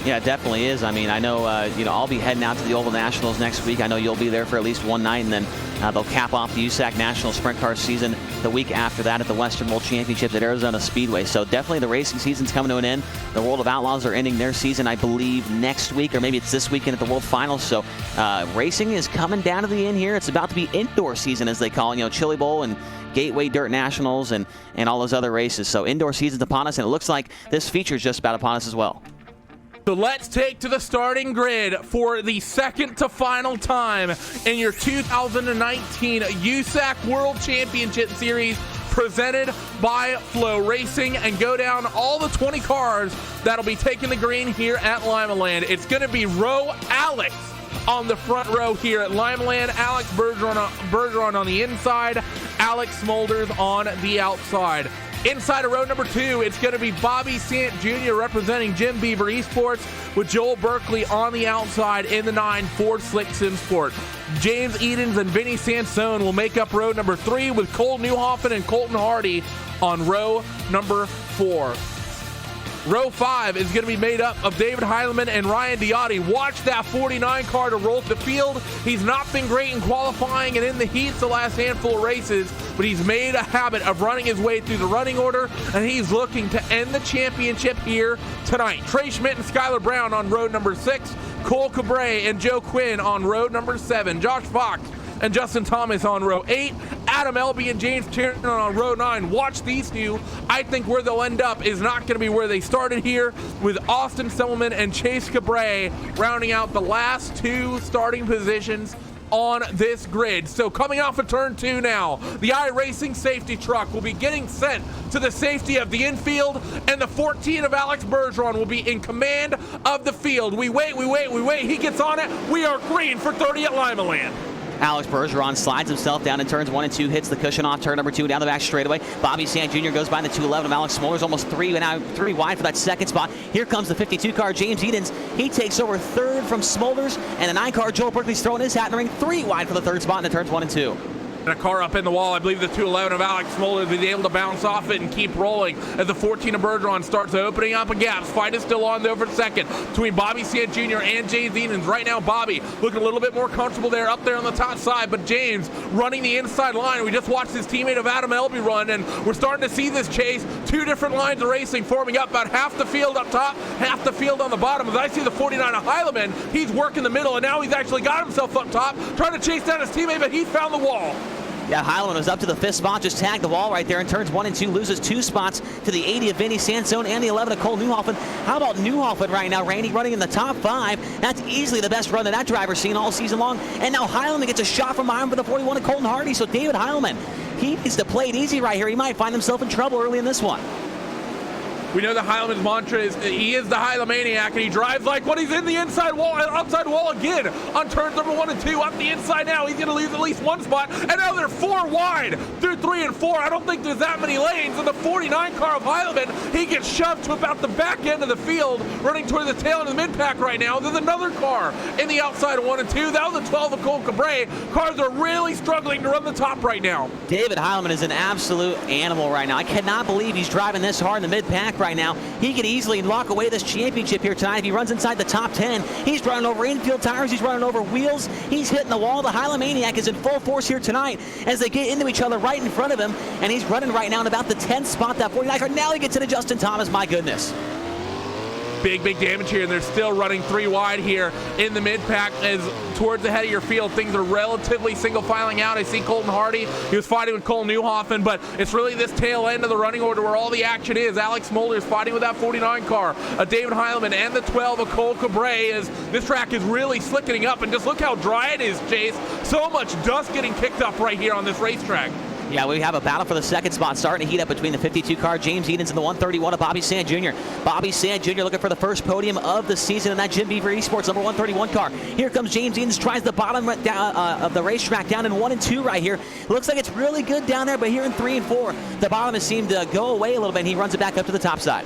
Yeah, it definitely is. I mean, I know, I'll be heading out to the Oval Nationals next week. I know you'll be there for at least one night, and then they'll cap off the USAC National Sprint Car season the week after that at the Western World Championships at Arizona Speedway. So definitely the racing season's coming to an end. The World of Outlaws are ending their season, I believe, next week, or maybe it's this weekend at the World Finals. So racing is coming down to the end here. It's about to be indoor season, as they call it, Chili Bowl and Gateway Dirt Nationals and all those other races. So indoor season's upon us, and it looks like this feature's just about upon us as well. So let's take to the starting grid for the second to final time in your 2019 USAC World Championship Series presented by Flow Racing, and go down all the 20 cars that'll be taking the green here at Limaland. It's going to be row Alex on the front row here at Limaland. Alex Bergeron on the inside, Alex Smolders on the outside. Inside of row number 2, it's going to be Bobby Sant Jr. representing Jim Beaver Esports, with Joel Berkeley on the outside in the 9 for Slick Sim Sport. James Edens and Vinny Sansone will make up row number 3, with Cole Newhoffen and Colton Hardy on row number 4. Row 5 is going to be made up of David Heileman and Ryan Diotti. Watch that 49 car to roll to the field. He's not been great in qualifying and in the heats the last handful of races, but he's made a habit of running his way through the running order, and he's looking to end the championship here tonight. Trey Schmidt and Skylar Brown on road number 6. Cole Cabre and Joe Quinn on road number 7. Josh Fox and Justin Thomas on row 8. Adam Elby and James Tiernan on row 9. Watch these two. I think where they'll end up is not going to be where they started here, with Austin Semmelman and Chase Cabre rounding out the last 2 starting positions on this grid. So coming off of turn 2 now, the iRacing safety truck will be getting sent to the safety of the infield, and the 14 of Alex Bergeron will be in command of the field. We wait. He gets on it. We are green for 30 at Limaland. Alex Bergeron slides himself down in turns 1 and 2, hits the cushion off turn number 2 down the back straightaway. Bobby Sant Jr. goes by the 211 of Alex Smolders, almost 3 wide for that second spot. Here comes the 52 car, James Edens. He takes over 3rd from Smolders, and the 9 car, Joel Berkeley's throwing his hat in the ring, 3 wide for the 3rd spot in the turns 1 and 2. A car up in the wall. I believe the 211 of Alex Smolders is able to bounce off it and keep rolling as the 14 of Bergeron starts opening up a gap. Fight is still on, though, for second between Bobby Sant Jr. and James Edens. Right now, Bobby looking a little bit more comfortable there up there on the top side, but James running the inside line. We just watched his teammate of Adam Elby run, and we're starting to see this chase. 2 different lines of racing forming up, about half the field up top, half the field on the bottom. As I see the 49 of Heileman, he's working the middle, and now he's actually got himself up top, trying to chase down his teammate, but he found the wall. Yeah, Heileman was up to the 5th spot, just tagged the wall right there in turns 1 and 2, loses 2 spots to the 80 of Vinny Sansone and the 11 of Cole Newhoffen. How about Newhoffen right now, Randy, running in the top 5? That's easily the best run that driver's seen all season long. And now Heileman gets a shot from behind for the 41 of Colton Hardy. So David Heileman, he needs to play it easy right here. He might find himself in trouble early in this one. We know that Heileman's mantra is he is the Heilemaniac, and he drives like when he's in the inside wall, outside wall again on turns number 1 and 2. Up the inside now, he's going to lose at least 1 spot, and now they're 4 wide through 3 and 4. I don't think there's that many lanes, and the 49 car of Heileman, he gets shoved to about the back end of the field, running toward the tail end of the mid-pack right now. There's another car in the outside of 1 and 2. That was the 12 of Cole Cabre. Cars are really struggling to run the top right now. David Heileman is an absolute animal right now. I cannot believe he's driving this hard in the mid-pack right now. He could easily lock away this championship here tonight if he runs inside the top 10. He's running over infield tires. He's running over wheels. He's hitting the wall. The Heilemaniac is in full force here tonight as they get into each other right in front of him, and he's running right now in about the 10th spot. That 49 now he gets into Justin Thomas. My goodness. Big damage here, and they're still running 3 wide here in the mid-pack as towards the head of your field. Things are relatively single filing out. I see Colton Hardy. He was fighting with Cole Newhoffen, but it's really this tail end of the running order where all the action is. Alex Smolders fighting with that 49 car, David Heileman, and the 12 of Cole Cabre, as this track is really slickening up. And just look how dry it is, Chase. So much dust getting kicked up right here on this racetrack. Yeah, we have a battle for the second spot starting to heat up between the 52 car James Edens and the 131 of Bobby Sand Jr. Bobby Sand Jr. looking for the first podium of the season in that Jim Beaver Esports number 131 car. Here comes James Edens, tries the bottom of the racetrack down in 1 and 2 right here. Looks like it's really good down there, but here in 3 and 4, the bottom has seemed to go away a little bit, and he runs it back up to the top side.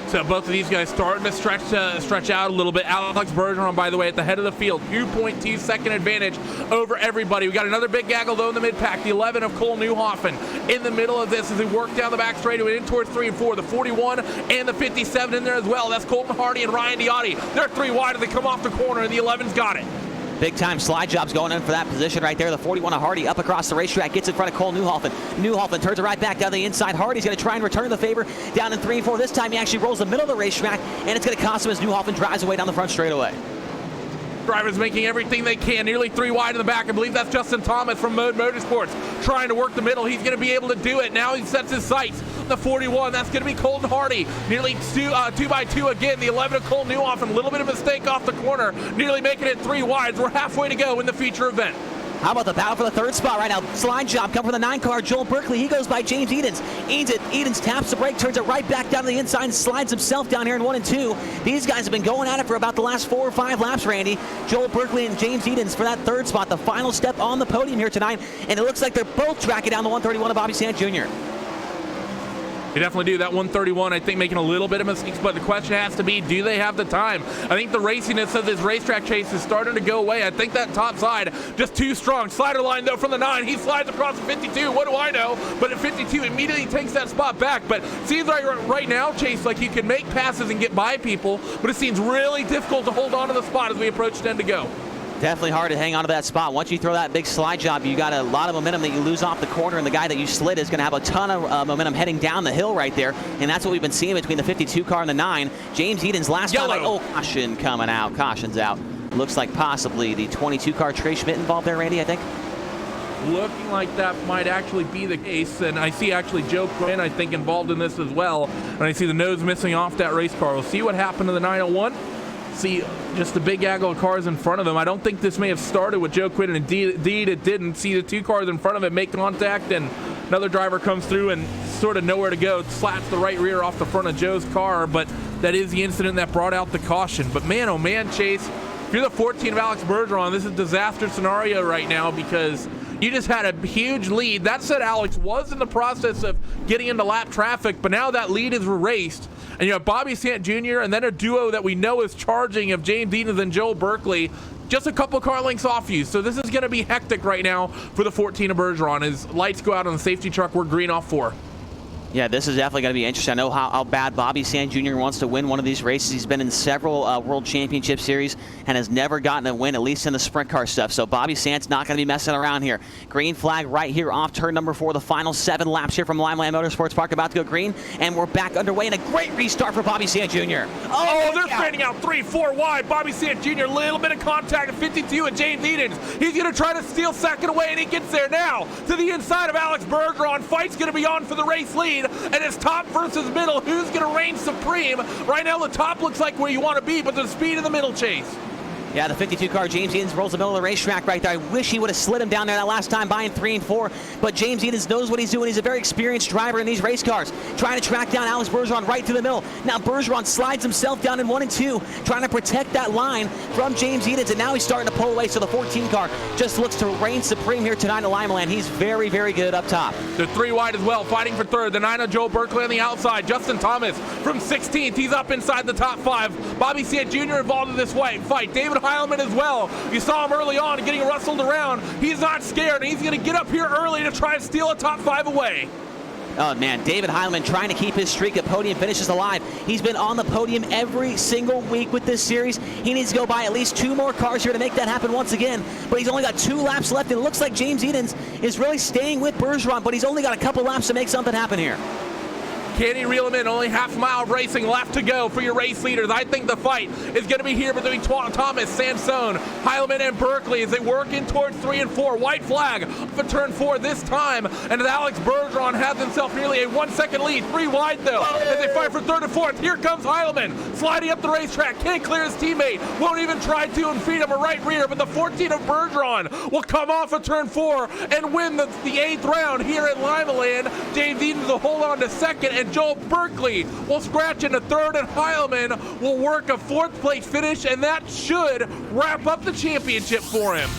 So both of these guys starting to stretch out a little bit. Alex Bergeron, by the way, at the head of the field, 2.2 second advantage over everybody. We got another big gaggle though in the mid pack. The 11 of Cole Newhoffen in the middle of this as he worked down the back straightaway in towards 3 and 4. The 41 and the 57 in there as well. That's Colton Hardy and Ryan Diotti. They're 3 wide as they come off the corner, and the 11's got it. Big time slide jobs going in for that position right there. The 41 of Hardy up across the racetrack, gets in front of Cole Newhoffen. Newhoffen turns it right back down the inside. Hardy's going to try and return the favor down in 3 and 4. This time he actually rolls the middle of the racetrack, and it's going to cost him as Newhoffen drives away down the front straightaway. Drivers making everything they can, nearly 3 wide in the back. I believe that's Justin Thomas from Mode Motorsports trying to work the middle. He's going to be able to do it. Now he sets his sights. The 41, that's going to be Colton Hardy. Nearly 2 by 2 again. The 11 of Cole Newhoffen, a little bit of a mistake off the corner, nearly making it 3 wides. We're halfway to go in the feature event. How about the battle for the third spot right now? Slide job come from the 9 car, Joel Berkeley. He goes by James Edens. Edens taps the brake, turns it right back down to the inside, and slides himself down here in 1 and 2. These guys have been going at it for about the last 4 or 5 laps, Randy. Joel Berkeley and James Edens for that third spot, the final step on the podium here tonight. And it looks like they're both tracking down the 131 of Bobby Sant Jr. They definitely do. That 131, I think, making a little bit of mistakes, but the question has to be, do they have the time? I think the raciness of this racetrack chase is starting to go away. I think that top side, just too strong. Slider line, though, from the 9. He slides across the 52. What do I know? But at 52, immediately takes that spot back. But seems like right now, Chase, like you can make passes and get by people, but it seems really difficult to hold on to the spot as we approach 10 to go. Definitely hard to hang on to that spot. Once you throw that big slide job, you got a lot of momentum that you lose off the corner, and the guy that you slid is going to have a ton of momentum heading down the hill right there, and that's what we've been seeing between the 52 car and the 9. James Edens last time, caution coming out. Caution's out. Looks like possibly the 22 car Trey Schmidt involved there, Randy, I think. Looking like that might actually be the case, and I see actually Joe Quinn, I think, involved in this as well, and I see the nose missing off that race car. We'll see what happened to the 901. See just the big gaggle of cars in front of him. I don't think this may have started with Joe Quinn, and indeed it didn't. See the 2 cars in front of it make contact, and another driver comes through and sort of nowhere to go. Slaps the right rear off the front of Joe's car, but that is the incident that brought out the caution. But man, oh man, Chase, if you're the 14 of Alex Bergeron, this is a disaster scenario right now because you just had a huge lead. That said, Alex was in the process of getting into lap traffic, but now that lead is erased. And you have Bobby Sant Jr. and then a duo that we know is charging of James Edens and Joel Berkeley, just a couple car lengths off you. So this is going to be hectic right now for the 14 of Bergeron as lights go out on the safety truck. We're green off 4. Yeah, this is definitely going to be interesting. I know how bad Bobby Sant Jr. wants to win one of these races. He's been in several World Championship Series and has never gotten a win, at least in the sprint car stuff. So Bobby Sant's not going to be messing around here. Green flag right here off turn number 4. The final 7 laps here from Limaland Motorsports Park about to go green, and we're back underway, and a great restart for Bobby Sant Jr. Oh, they're fading out 3, 4 wide. Bobby Sant Jr., a little bit of contact at 52 and James Edens. He's going to try to steal second away, and he gets there now to the inside of Alex Bergeron. Fight's going to be on for the race lead, and it's top versus middle. Who's going to reign supreme? Right now, the top looks like where you want to be, but the speed in the middle, Chase. Yeah, the 52 car James Edens rolls the middle of the racetrack right there. I wish he would have slid him down there that last time by in 3 and 4, but James Edens knows what he's doing. He's a very experienced driver in these race cars, trying to track down Alex Bergeron right through the middle. Now Bergeron slides himself down in 1 and 2, trying to protect that line from James Edens, and now he's starting to pull away, so the 14 car just looks to reign supreme here tonight at Limaland. He's very, very good up top. They're 3 wide as well, fighting for third. The 9 of Joel Berkeley on the outside. Justin Thomas from 16th. He's up inside the top 5. Bobby Sant Jr. involved in this fight. David Heilman as well. You saw him early on getting rustled around. He's not scared, and he's going to get up here early to try and steal a top 5 away. Oh, man, David Heilman trying to keep his streak of podium finishes alive. He's been on the podium every single week with this series. He needs to go by at least 2 more cars here to make that happen once again, but he's only got 2 laps left, and it looks like James Edens is really staying with Bergeron, but he's only got a couple laps to make something happen here. Can he reel him in? Only half mile of racing left to go for your race leaders. I think the fight is going to be here between Thomas, Sansone, Heilman, and Berkeley as they work in towards 3 and 4. White flag for turn 4 this time, and Alex Bergeron has himself nearly a 1 second lead. 3 wide though as they fight for 3rd and 4th. Here comes Heilman sliding up the racetrack. Can't clear his teammate. Won't even try to and feed him a right rear, but the 14 of Bergeron will come off of turn 4 and win the 8th round here at Limaland. James Edens will hold on to 2nd, and Joel Berkeley will scratch into 3rd, and Heilman will work a 4th place finish, and that should wrap up the championship for him.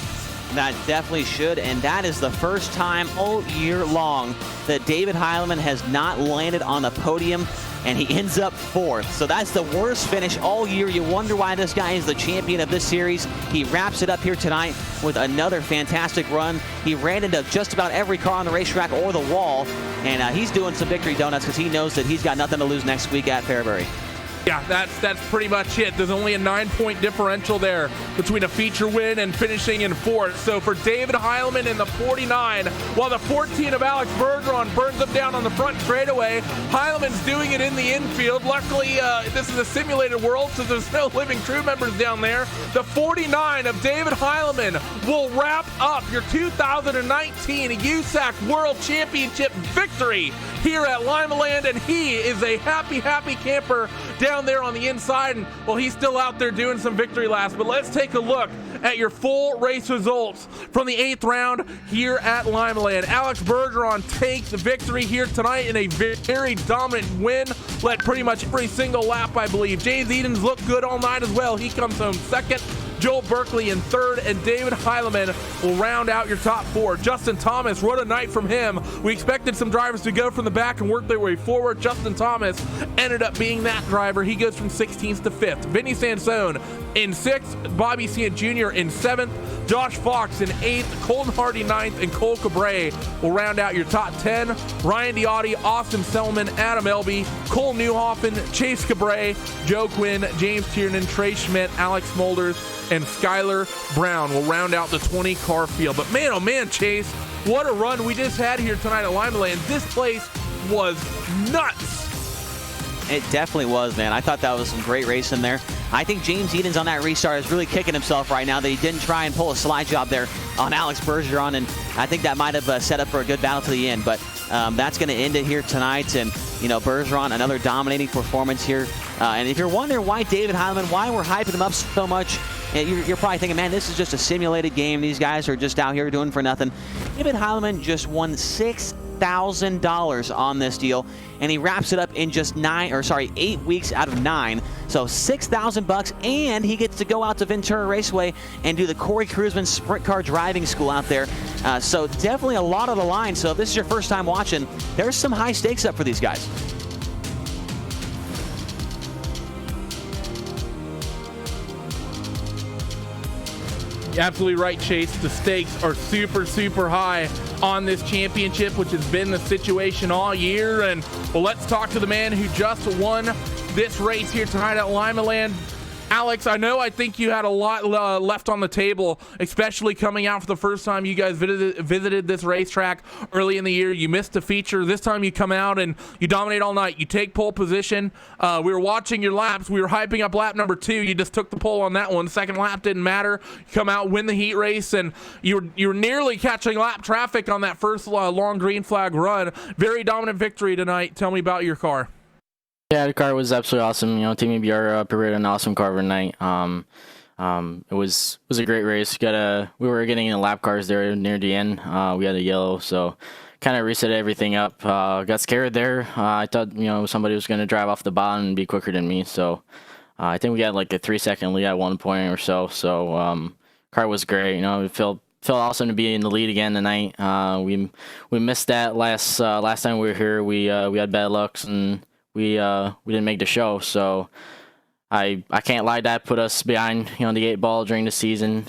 That definitely should, and that is the first time all year long that David Heilman has not landed on the podium, and he ends up 4th. So that's the worst finish all year. You wonder why this guy is the champion of this series. He wraps it up here tonight with another fantastic run. He ran into just about every car on the racetrack or the wall, and he's doing some victory donuts because he knows that he's got nothing to lose next week at Fairbury. Yeah, that's pretty much it. There's only a 9-point differential there between a feature win and finishing in 4th. So for David Heilman in the 49, while the 14 of Alex Bergeron burns him down on the front straightaway, Heilman's doing it in the infield. Luckily, this is a simulated world, so there's no living crew members down there. The 49 of David Heilman will wrap up your 2019 USAC World Championship victory here at Limaland, and he is a happy, happy camper down there on the inside, and well, he's still out there doing some victory laps. But let's take a look at your full race results from the 8th round here at Limaland. Alex Bergeron takes the victory here tonight in a very dominant win. Led pretty much every single lap, I believe. James Edens looked good all night as well. He comes home 2nd. Joel Berkeley in 3rd, and David Heilman will round out your top 4. Justin Thomas, what a night from him. We expected some drivers to go from the back and work their way forward. Justin Thomas ended up being that driver. He goes from 16th to 5th. Vinny Sansone in 6th, Bobby Sant Jr. in 7th, Josh Fox in 8th, Colton Hardy 9th, and Cole Cabre will round out your top 10. Ryan Diotti, Austin Selman, Adam Elby, Cole Newhoffen, Chase Cabre, Joe Quinn, James Tiernan, Trey Schmidt, Alex Smolders, and Skylar Brown will round out the 20-car field. But man, oh man, Chase, what a run we just had here tonight at Limaland. This place was nuts. It definitely was, man. I thought that was some great racing there. I think James Edens on that restart is really kicking himself right now that he didn't try and pull a slide job there on Alex Bergeron, and I think that might have set up for a good battle to the end. But that's going to end it here tonight, and you know, Bergeron, another dominating performance here. And if you're wondering why David Heilman, why we're hyping him up so much, you're probably thinking, man, this is just a simulated game. These guys are just out here doing for nothing. David Heilman just won $6,000 on this deal, and he wraps it up in just 8 weeks out of 9. So $6,000, and he gets to go out to Ventura Raceway and do the Corey Cruzman Sprint Car Driving School out there. So definitely a lot of the line. So if this is your first time watching, there's some high stakes up for these guys. Absolutely right, Chase. The stakes are super, super high on this championship, which has been the situation all year. And well, let's talk to the man who just won this race here tonight at Limaland. Alex, I think you had a lot left on the table, especially coming out for the first time. You guys visited this racetrack early in the year. You missed a feature. This time you come out and you dominate all night. You take pole position. We were watching your laps. We were hyping up lap number 2. You just took the pole on that one. Second lap didn't matter. You come out, win the heat race, and you were nearly catching lap traffic on that first long green flag run. Very dominant victory tonight. Tell me about your car. Yeah, the car was absolutely awesome. You know, Team EBR prepared an awesome car overnight. It was a great race. We were getting in lap cars there near the end. We had a yellow, so kind of reset everything up. Got scared there. I thought somebody was going to drive off the bottom and be quicker than me. So I think we had like a 3-second lead at one point or so. So car was great. It felt awesome to be in the lead again tonight. We missed that last time we were here. We had bad lucks and we didn't make the show, so I can't lie, that put us behind the 8 ball during the season.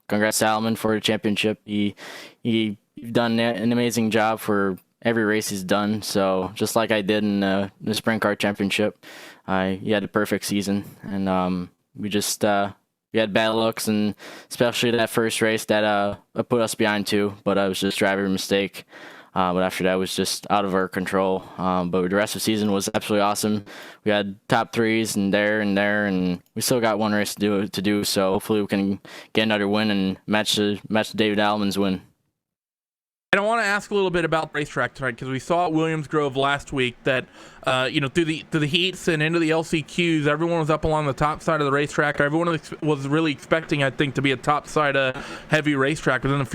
Congrats Salmon for the championship. He done an amazing job for every race he's done. So just like I did in the sprint car championship, he had a perfect season, and we had bad looks, and especially that first race that put us behind too. But it was just driver mistake. But after that, it was just out of our control. But the rest of the season was absolutely awesome. We had top threes and there, and we still got one race to do. So hopefully we can get another win and match David Alman's win. And I want to ask a little bit about the racetrack tonight, because we saw at Williams Grove last week that, through the heats and into the LCQs, everyone was up along the top side of the racetrack. Everyone was really expecting, I think, to be a top side heavy racetrack. But then the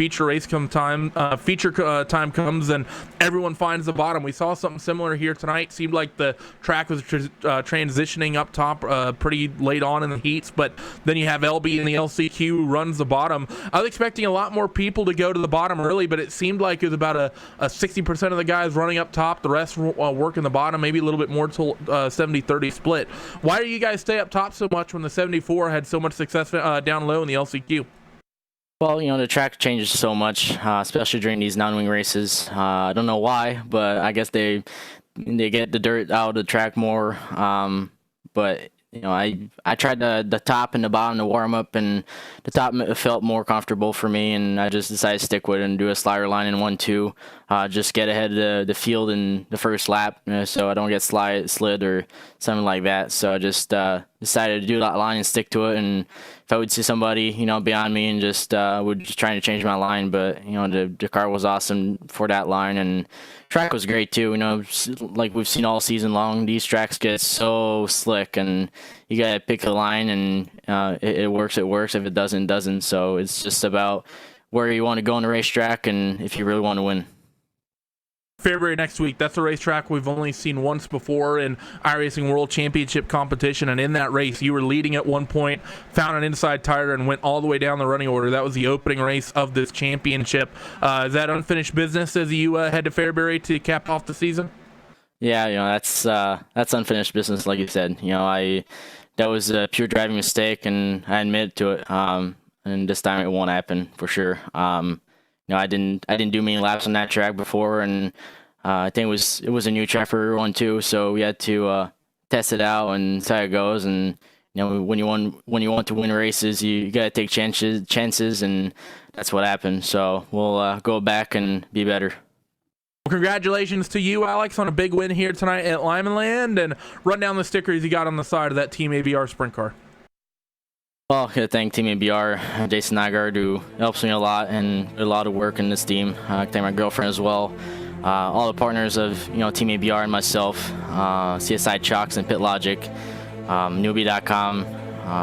feature time comes and everyone finds the bottom. We saw something similar here tonight. Seemed like the track was transitioning up top pretty late on in the heats, but then you have LB in the LCQ who runs the bottom. I was expecting a lot more people to go to the bottom early, but it seemed like it was about a 60% of the guys running up top, the rest working the bottom, maybe a little bit more to 70-30 split. Why do you guys stay up top so much when the 74 had so much success down low in the LCQ? Well, the track changes so much, especially during these non-wing races. I don't know why, but I guess they get the dirt out of the track more. But I tried the top and the bottom to warm up, and the top felt more comfortable for me, and I just decided to stick with it and do a slider line in 1-2. Just get ahead of the field in the first lap, so I don't get slid or something like that. So I just decided to do that line and stick to it. And if I would see somebody, beyond me, and just would just trying to change my line, but the car was awesome for that line, and track was great too. Like we've seen all season long, these tracks get so slick, and you gotta pick a line, and it works. If it doesn't, it doesn't. So it's just about where you want to go on the racetrack, and if you really want to win. Fairbury next week. That's a racetrack we've only seen once before in iRacing World Championship competition, and in that race you were leading at one point, found an inside tire, and went all the way down the running order. That was the opening race of this championship. Is that unfinished business as you head to Fairbury to cap off the season? Yeah, that's unfinished business, like you said. That was a pure driving mistake, and I admit to it. And this time it won't happen for sure. I didn't do many laps on that track before, and I think it was a new track for everyone too. So we had to test it out and see how it goes. And when you want to win races, you gotta take chances, and that's what happened. So we'll go back and be better. Well, congratulations to you, Alex, on a big win here tonight at Limaland, and run down the stickers you got on the side of that Team ABR sprint car. Well, I gotta thank Team ABR, Jason Nygaard, who helps me a lot and a lot of work in this team. I thank my girlfriend as well. All the partners of Team ABR and myself, CSI Chalks and Pit Logic, newbie.com,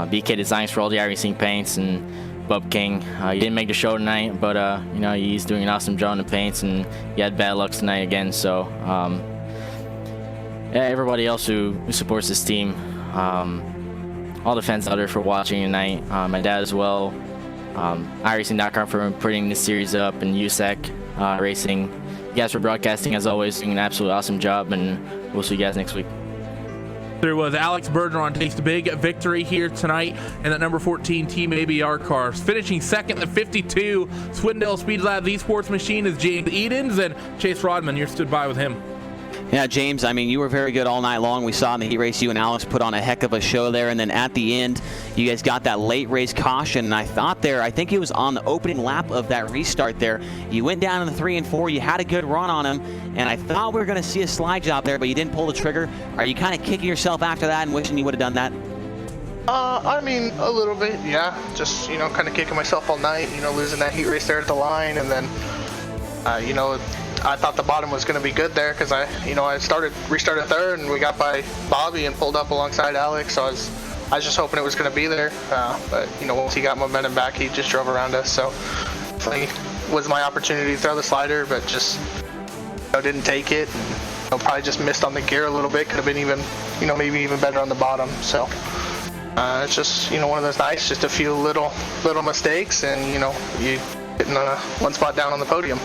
BK Designs for all the iRacing paints, and Bub King. He didn't make the show tonight, but he's doing an awesome job on the paints, and he had bad luck tonight again. So everybody else who supports this team. All the fans out there for watching tonight, my dad as well, iRacing.com for putting this series up, and USAC Racing. You guys for broadcasting, as always, doing an absolutely awesome job, and we'll see you guys next week. There was Alex Bergeron takes the big victory here tonight in that number 14 Team ABR car. Finishing second, the 52 Swindell Speed Labs Esports machine is James Edens, and Chase Rodman, you stood by with him. Yeah, James, you were very good all night long. We saw in the heat race you and Alex put on a heck of a show there, and then at the end, you guys got that late race caution, and I think it was on the opening lap of that restart there. You went down in the 3 and 4, you had a good run on him, and I thought we were going to see a slide job there, but you didn't pull the trigger. Are you kind of kicking yourself after that and wishing you would have done that? A little bit, yeah. Just, kind of kicking myself all night, losing that heat race there at the line, and then, I thought the bottom was going to be good there because I restarted third, and we got by Bobby and pulled up alongside Alex. So I was just hoping it was going to be there. But once he got momentum back, he just drove around us. So definitely was my opportunity to throw the slider, but just didn't take it. Probably just missed on the gear a little bit. Could have been even maybe even better on the bottom. So it's just one of those nights, just a few little mistakes, and you getting one spot down on the podium.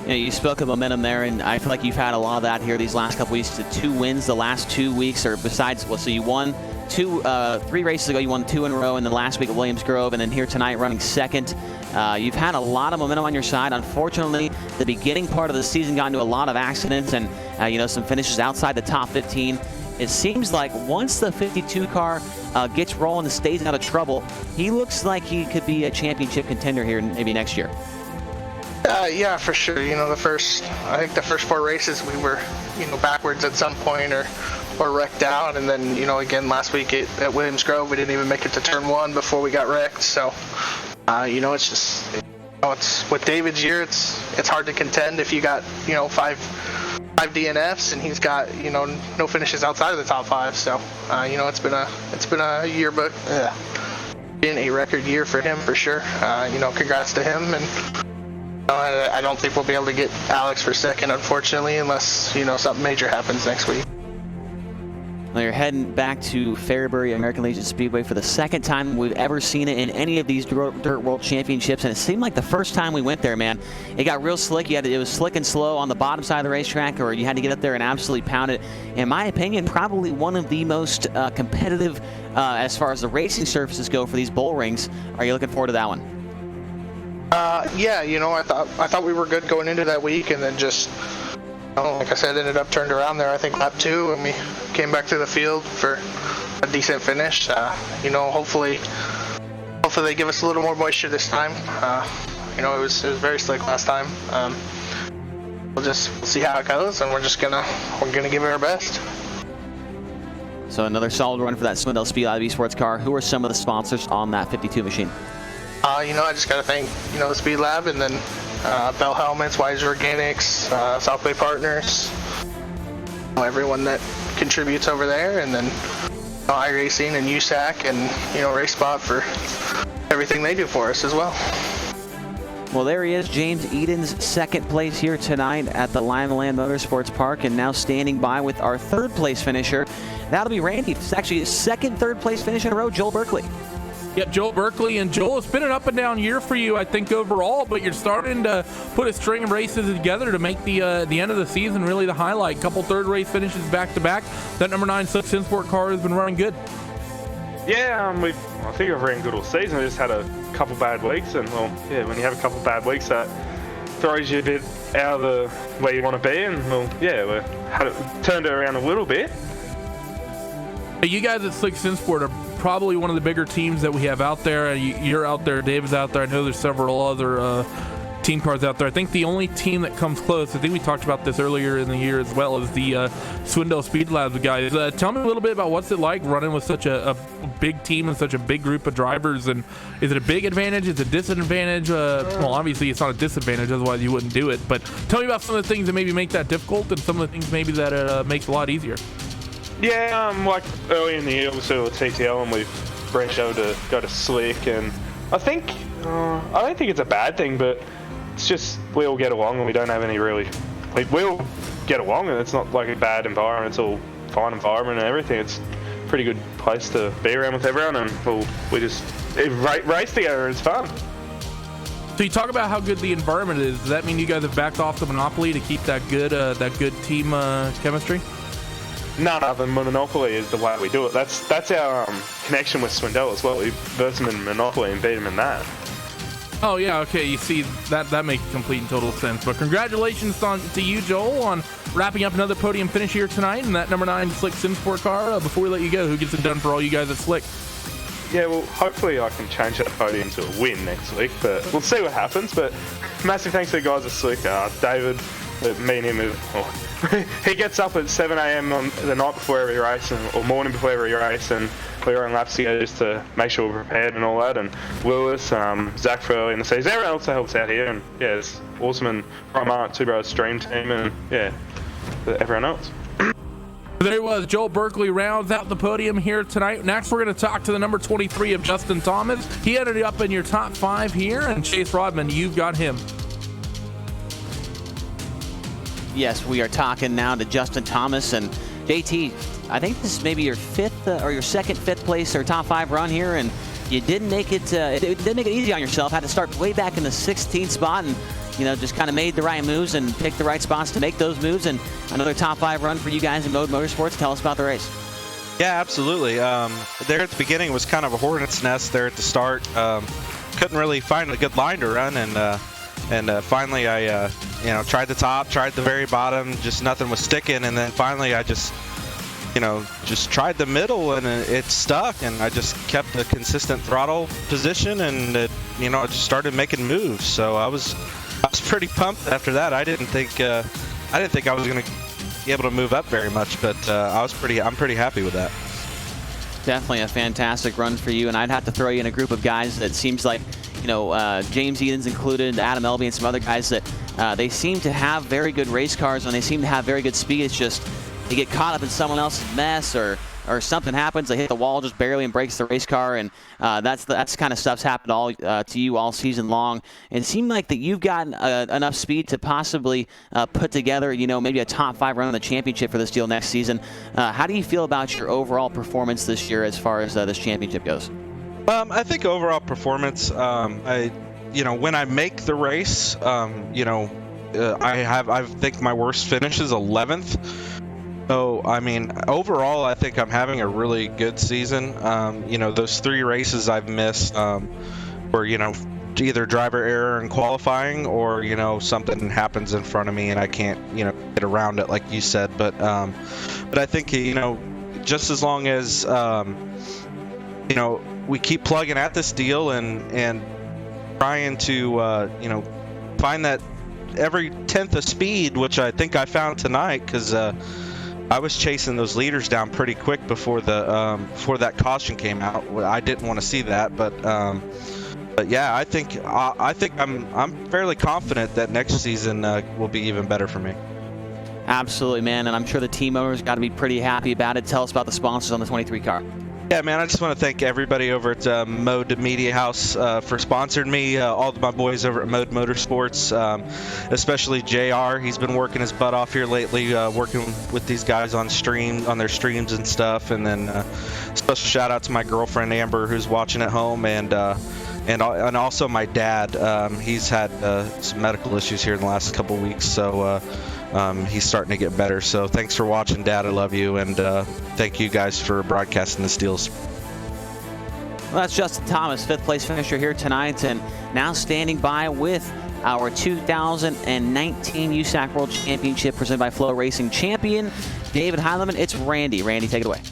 You spoke of momentum there, and I feel like you've had a lot of that here these last couple weeks. The 2 wins the last 2 weeks, or besides, so you won 3 races ago, you won 2 in a row, and then last week at Williams Grove, and then here tonight running second. You've had a lot of momentum on your side. Unfortunately, the beginning part of the season got into a lot of accidents and some finishes outside the top 15. It seems like once the 52 car gets rolling and stays out of trouble, he looks like he could be a championship contender here maybe next year. Yeah, for sure. You know, I think the first 4 races we were, you know, backwards at some point or wrecked out, and then, you know, again last week at Williams Grove we didn't even make it to turn 1 before we got wrecked. So, you know, it's just, you know, it's with David's year, it's hard to contend if you got, you know, five DNFs and he's got, you know, no finishes outside of the top 5. So, you know, it's been a yearbook. Been a record year for him for sure. You know, congrats to him, and I don't think we'll be able to get Alex for second, unfortunately, unless, you know, something major happens next week. Well, you're heading back to Fairbury American Legion Speedway for the second time we've ever seen it in any of these Dirt World Championships, and it seemed like the first time we went there, man, it got real slick. It was slick and slow on the bottom side of the racetrack, or you had to get up there and absolutely pound it. In my opinion, probably one of the most competitive as far as the racing surfaces go for these bull rings. Are you looking forward to that one? Yeah, you know, I thought we were good going into that week, and then just, like I said, ended up turned around there, I think lap 2, and we came back to the field for a decent finish. You know, hopefully they give us a little more moisture this time. You know, it was very slick last time. We'll see how it goes, and we're gonna give it our best. So another solid run for that Swindell Speed Lab Esports car. Who are some of the sponsors on that 52 machine? You know, I just gotta thank, you know, the Speed Lab, and then Bell Helmets, Wise Organics, South Bay Partners, everyone that contributes over there, and then, you know, iRacing and USAC and, you know, RaceSpot for everything they do for us as well. Well, there he is, James Eden's second place here tonight at the Limaland Motorsports Park, and now standing by with our third place finisher. That'll be Randy. It's actually his second third place finish in a row, Joel Berkeley. Yep, Joel Berkeley. And Joel, it's been an up and down year for you, I think, overall, but you're starting to put a string of races together to make the end of the season really the highlight. Couple third race finishes back to back. That number 9 Slick Sinsport car has been running good. Yeah, I think I've ran good all season. I just had a couple bad weeks, and well, yeah, when you have a couple bad weeks, that throws you a bit out of the where you want to be, and well, yeah, we had it turned it around a little bit. You guys at Slick Sinsport are probably one of the bigger teams that we have out there. You're out there, David's out there. I know there's several other team cars out there. I think the only team that comes close, I think we talked about this earlier in the year as well, is the Swindell Speed Labs guys. Tell me a little bit about what's it like running with such a big team and such a big group of drivers, and is it a big advantage? Is it a disadvantage? Well, obviously it's not a disadvantage, otherwise you wouldn't do it, but tell me about some of the things that maybe make that difficult and some of the things maybe that it makes a lot easier. Yeah, like early in the year, obviously with TTL, and we've branched over to go to Slick, and I don't think it's a bad thing, but it's just we all get along, and we don't have any really. We all get along, and it's not like a bad environment. It's all fine environment and everything. It's a pretty good place to be around with everyone, and we just race together. It's fun. So you talk about how good the environment is. Does that mean you guys have backed off the monopoly to keep that good team chemistry? None other than Monopoly is the way we do it. That's our connection with Swindell as well. We versed them in Monopoly and beat them in that. Oh yeah, okay. You see, that makes complete and total sense. But congratulations to you, Joel, on wrapping up another podium finish here tonight in that number 9 Slick Sinsport car. Before we let you go, who gets it done for all you guys at Slick? Yeah, well, hopefully I can change that podium to a win next week, but we'll see what happens. But massive thanks to the guys at Slick. David, me and him, he gets up at 7 a.m. on the night before every race, or morning before every race, and we run laps together just to make sure we're prepared and all that. And Lewis, Zach for early in the season, everyone else that helps out here, and yeah, it's awesome. And from our Two Brothers Stream team, and yeah, everyone else. There he was. Joel Berkeley rounds out the podium here tonight. Next, we're going to talk to the number 23 of Justin Thomas. He ended up in your top 5 here, and Chase Rodman, you've got him. Yes, we are talking now to Justin Thomas, and JT, I think this is maybe your second fifth place or top 5 run here, and you didn't make it. It didn't make it easy on yourself. Had to start way back in the 16th spot, and just kind of made the right moves and picked the right spots to make those moves. And another top 5 run for you guys in Mode Motorsports. Tell us about the race. Yeah, absolutely. There at the beginning was kind of a hornet's nest there at the start. Couldn't really find a good line to run, and finally I tried the top, tried the very bottom, just nothing was sticking, and then finally I just tried the middle, and it stuck, and I just kept a consistent throttle position, and I just started making moves. So I was I was pretty pumped after that. I didn't think I was going to be able to move up very much, but I'm pretty happy with that. Definitely a fantastic run for you, and I'd have to throw you in a group of guys that seems like, James Eden's included, Adam Elby, and some other guys that they seem to have very good race cars and they seem to have very good speed. It's just they get caught up in someone else's mess or something happens, they hit the wall just barely and breaks the race car, and that's kind of stuff's happened all to you all season long. It seemed like that you've gotten enough speed to possibly put together, maybe a top 5 run in the championship for this deal next season. How do you feel about your overall performance this year as far as this championship goes? I think overall performance, when I make the race, I think my worst finish is 11th. So, I mean, overall, I think I'm having a really good season. Those 3 races I've missed were, either driver error in qualifying or, something happens in front of me and I can't, get around it like you said. But I think, just as long as, we keep plugging at this deal and trying to, find that every 10th of speed, which I think I found tonight, because I was chasing those leaders down pretty quick before that caution came out. I didn't want to see that, but yeah, I think I'm fairly confident that next season will be even better for me. Absolutely, man, and I'm sure the team owners got to be pretty happy about it. Tell us about the sponsors on the 23 car. Yeah, man, I just want to thank everybody over at Mode Media House for sponsoring me, all of my boys over at Mode Motorsports, especially JR. He's been working his butt off here lately, working with these guys on their streams and stuff. And then special shout out to my girlfriend Amber, who's watching at home, and also my dad. He's had some medical issues here in the last couple of weeks, so he's starting to get better. So thanks for watching, Dad. I love you, and thank you guys for broadcasting the deals. Well, that's Justin Thomas, 5th place finisher here tonight, and now standing by with our 2019 USAC World Championship presented by Flow Racing champion, David Heileman. It's Randy. Randy, take it away.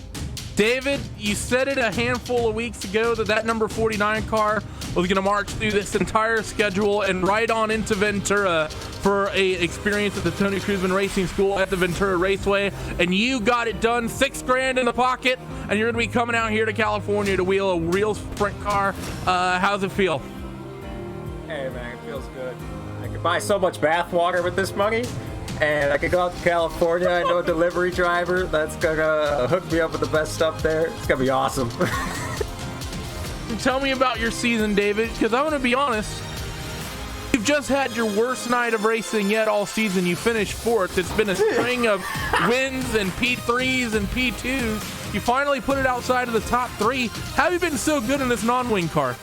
David, you said it a handful of weeks ago that number 49 car was going to march through this entire schedule and right on into Ventura for a experience at the Tony Cruzman Racing School at the Ventura Raceway, and you got it done. $6,000 in the pocket, and you're going to be coming out here to California to wheel a real sprint car. How's it feel? Hey man, it feels good. I could buy so much bath water with this money, and I could go out to California. I know a delivery driver that's gonna hook me up with the best stuff there. It's gonna be awesome. Tell me about your season, David, because I'm going to be honest. You've just had your worst night of racing yet all season. You finished 4th. It's been a string of wins and P3s and P2s. You finally put it outside of the top 3. How have you been so good in this non-wing car?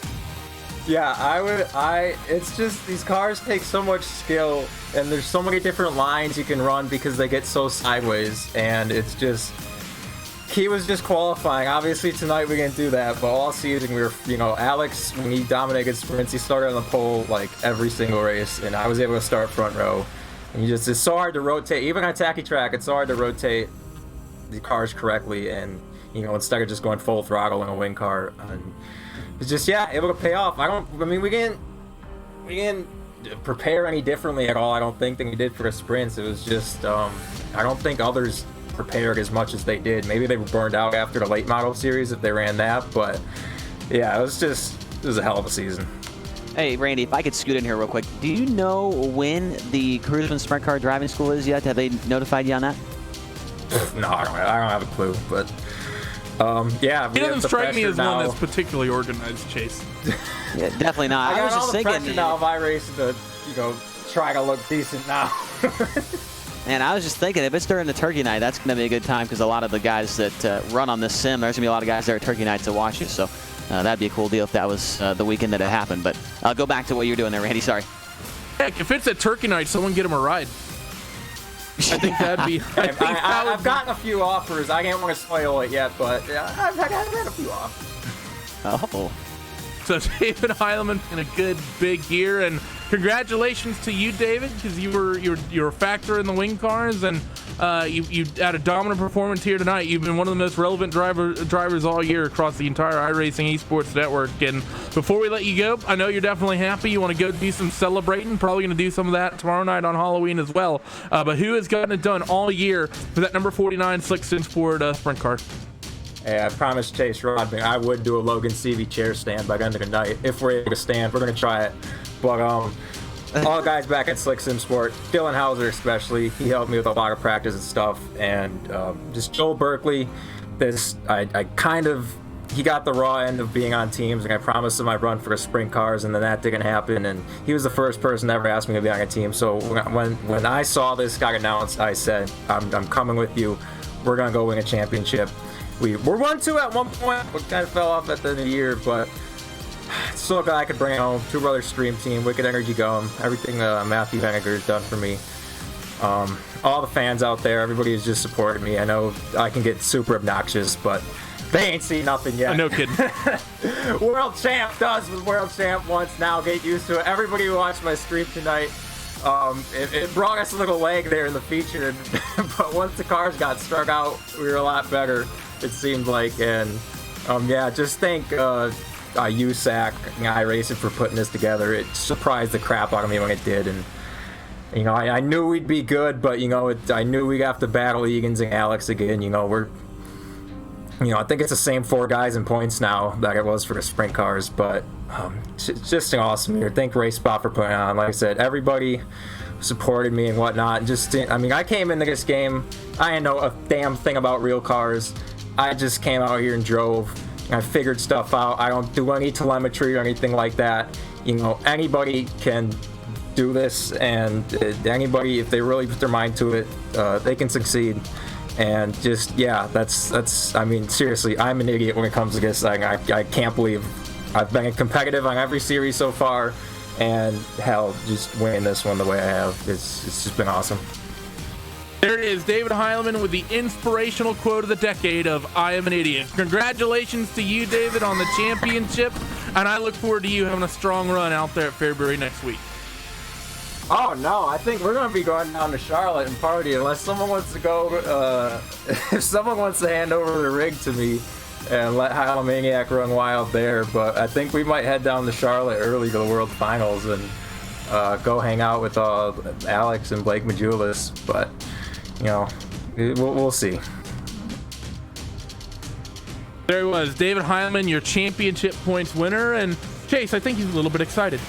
Yeah, it's just these cars take so much skill, and there's so many different lines you can run because they get so sideways, and it's just... Key was just qualifying. Obviously tonight we didn't do that, but all season we were, Alex, when he dominated sprints, he started on the pole like every single race, and I was able to start front row. And it's so hard to rotate, even on a tacky track, it's so hard to rotate the cars correctly, and instead of just going full throttle in a wing car. And it's just able to pay off. We didn't prepare any differently at all, I don't think, than we did for the sprints. It was just I don't think others prepared as much as they did. Maybe they were burned out after the late model series if they ran that, but yeah, it was a hell of a season. Hey Randy, if I could scoot in here real quick, do you know when the Cruzman Sprint Car driving school is yet? Have they notified you on that? No, I don't have a clue, but yeah. He doesn't strike me as one that's particularly organized, Chase. Yeah, definitely not. I was got just all the thinking pressure now of iRacing to try to look decent now. And I was just thinking, if it's during the turkey night, that's going to be a good time because a lot of the guys that run on this sim, there's going to be a lot of guys there at turkey night to watch you. So that'd be a cool deal if that was the weekend that it happened. But I'll go back to what you're doing there, Randy. Sorry. Heck, if it's at turkey night, someone get him a ride. I think that'd be... I've gotten a few offers. I can't want to spoil it yet, but I've had a few offers. Oh. So David Heileman in a good big year, and congratulations to you, David, because you're a factor in the wing cars, and you had a dominant performance here tonight. You've been one of the most relevant drivers all year across the entire iRacing Esports network. And before we let you go, I know you're definitely happy. You want to go do some celebrating. Probably going to do some of that tomorrow night on Halloween as well. But who has gotten it done all year for that number 49 Slick Sim Sport sprint car? Hey, I promised Chase Rodman I would do a Logan CV chair stand by the end of the night. If we're able to stand, we're going to try it. But all guys back at Slick Sim Sport, Dylan Hauser especially, he helped me with a lot of practice and stuff. And just Joel Berkeley, he got the raw end of being on teams, and I promised him I'd run for the sprint cars, and then that didn't happen. And he was the first person to ever ask me to be on a team. So when I saw this got announced, I said, I'm coming with you. We're going to go win a championship. We were 1-2 at one point. We kind of fell off at the end of the year, but still a guy I could bring home. Two Brothers Stream Team, Wicked Energy Gum, everything Matthew Henniger has done for me. All the fans out there, everybody has just supported me. I know I can get super obnoxious, but they ain't seen nothing yet. No kidding. World Champ does what World Champ wants now. Get used to it. Everybody who watched my stream tonight, it brought us a little leg there in the feature, but once the cars got struck out, we were a lot better, it seemed like. And just thank USAC and iRacing for putting this together. It surprised the crap out of me when it did, and I knew we'd be good, but I knew we'd have to battle Egan's and Alex again. I think it's the same 4 guys in points now that it was for the sprint cars, but just an awesome year. Thank Race Spot for putting it on. Like I said, everybody supported me and whatnot. I came into this game, I didn't know a damn thing about real cars. I just came out here and drove. I figured stuff out. I don't do any telemetry or anything like that. Anybody can do this, and anybody, if they really put their mind to it, they can succeed. And seriously, I'm an idiot when it comes to this. I can't believe I've been competitive on every series so far, and hell, just winning this one the way I have, it's just been awesome. There it is, David Heileman with the inspirational quote of the decade of "I am an idiot." Congratulations to you, David, on the championship, and I look forward to you having a strong run out there at Fairbury next week. Oh no, I think we're going to be going down to Charlotte and party unless someone wants to go, if someone wants to hand over the rig to me and let Heilemaniac run wild there. But I think we might head down to Charlotte early to the World Finals and go hang out with Alex and Blake Majulis. But, we'll see. There he was, David Heileman, your championship points winner. And Chase, I think he's a little bit excited.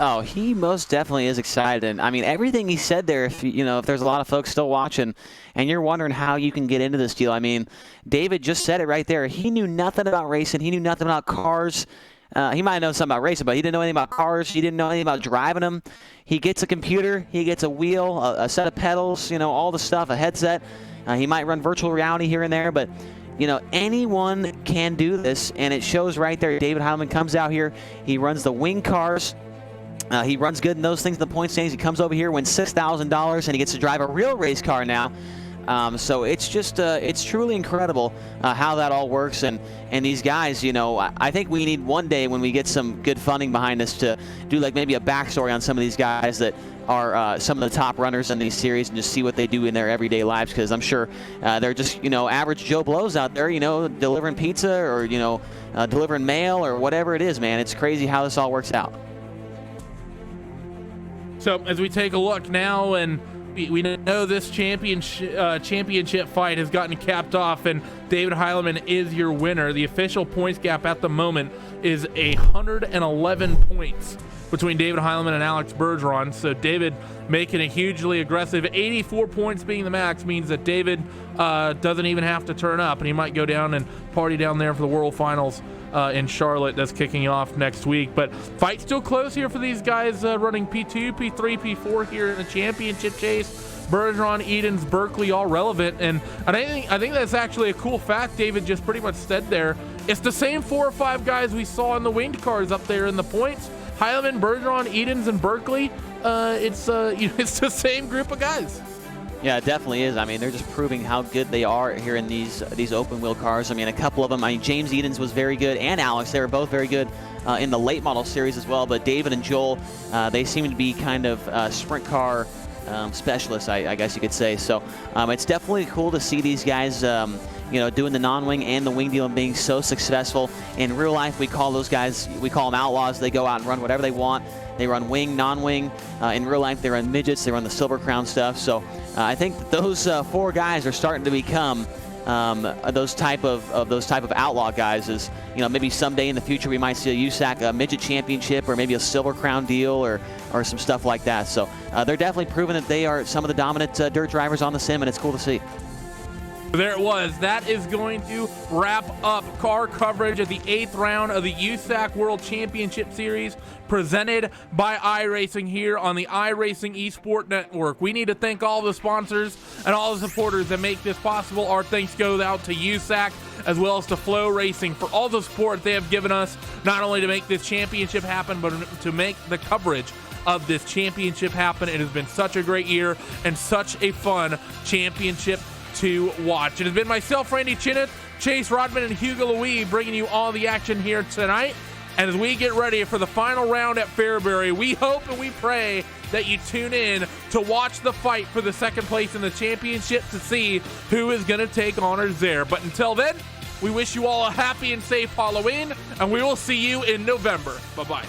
Oh, he most definitely is excited. And I mean, everything he said there, if there's a lot of folks still watching and you're wondering how you can get into this deal, I mean, David just said it right there. He knew nothing about racing. He knew nothing about cars. He might know something about racing, but he didn't know anything about cars. He didn't know anything about driving them. He gets a computer. He gets a wheel, a set of pedals, all the stuff, a headset. He might run virtual reality here and there, but anyone can do this, and it shows right there. David Heileman comes out here. He runs the wing cars. He runs good in those things in the point standings. He comes over here, wins $6,000, and he gets to drive a real race car now. So it's just, it's truly incredible how that all works. And these guys, I think we need one day when we get some good funding behind us to do like maybe a backstory on some of these guys that are some of the top runners in these series and just see what they do in their everyday lives. Because I'm sure they're just, average Joe Blows out there, delivering pizza or, delivering mail or whatever it is, man. It's crazy how this all works out. So as we take a look now, and we know this championship fight has gotten capped off, and David Heileman is your winner. The official points gap at the moment is 111 points between David Heileman and Alex Bergeron. So David making a hugely aggressive 84 points being the max means that David doesn't even have to turn up, and he might go down and party down there for the World Finals in Charlotte. That's kicking off next week. But fight still close here for these guys running P2, P3, P4 here in the championship chase. Bergeron, Edens, Berkeley, all relevant. And I think that's actually a cool fact David just pretty much said there. It's the same 4 or 5 guys we saw in the winged cars up there in the points. Heileman, Bergeron, Edens, and Berkeley. It's the same group of guys. Yeah, it definitely is. I mean, they're just proving how good they are here in these open wheel cars. I mean, a couple of them, I mean, James Edens was very good, and Alex, they were both very good in the late model series as well. But David and Joel, they seem to be kind of sprint car specialists, I guess you could say. So it's definitely cool to see these guys, you know, doing the non-wing and the wing deal and being so successful. In real life, we call those guys, we call them outlaws. They go out and run whatever they want. They run wing, non-wing. In real life, they run midgets. They run the Silver Crown stuff. So I think that those 4 guys are starting to become those type of outlaw guys. Is, you know, maybe someday in the future we might see a USAC midget championship or maybe a Silver Crown deal or some stuff like that. So they're definitely proving that they are some of the dominant dirt drivers on the sim, and it's cool to see. There it was. That is going to wrap up car coverage of the 8th round of the USAC World Championship Series presented by iRacing here on the iRacing Esport Network. We need to thank all the sponsors and all the supporters that make this possible. Our thanks go out to USAC as well as to Flow Racing for all the support they have given us, not only to make this championship happen, but to make the coverage of this championship happen. It has been such a great year and such a fun championship to watch. It has been myself, Randy Chineth, Chase Rodman, and Hugo Louis bringing you all the action here tonight. And as we get ready for the final round at Fairbury, we hope and we pray that you tune in to watch the fight for the second place in the championship to see who is going to take honors there. But until then, we wish you all a happy and safe Halloween, and we will see you in November. Bye-bye.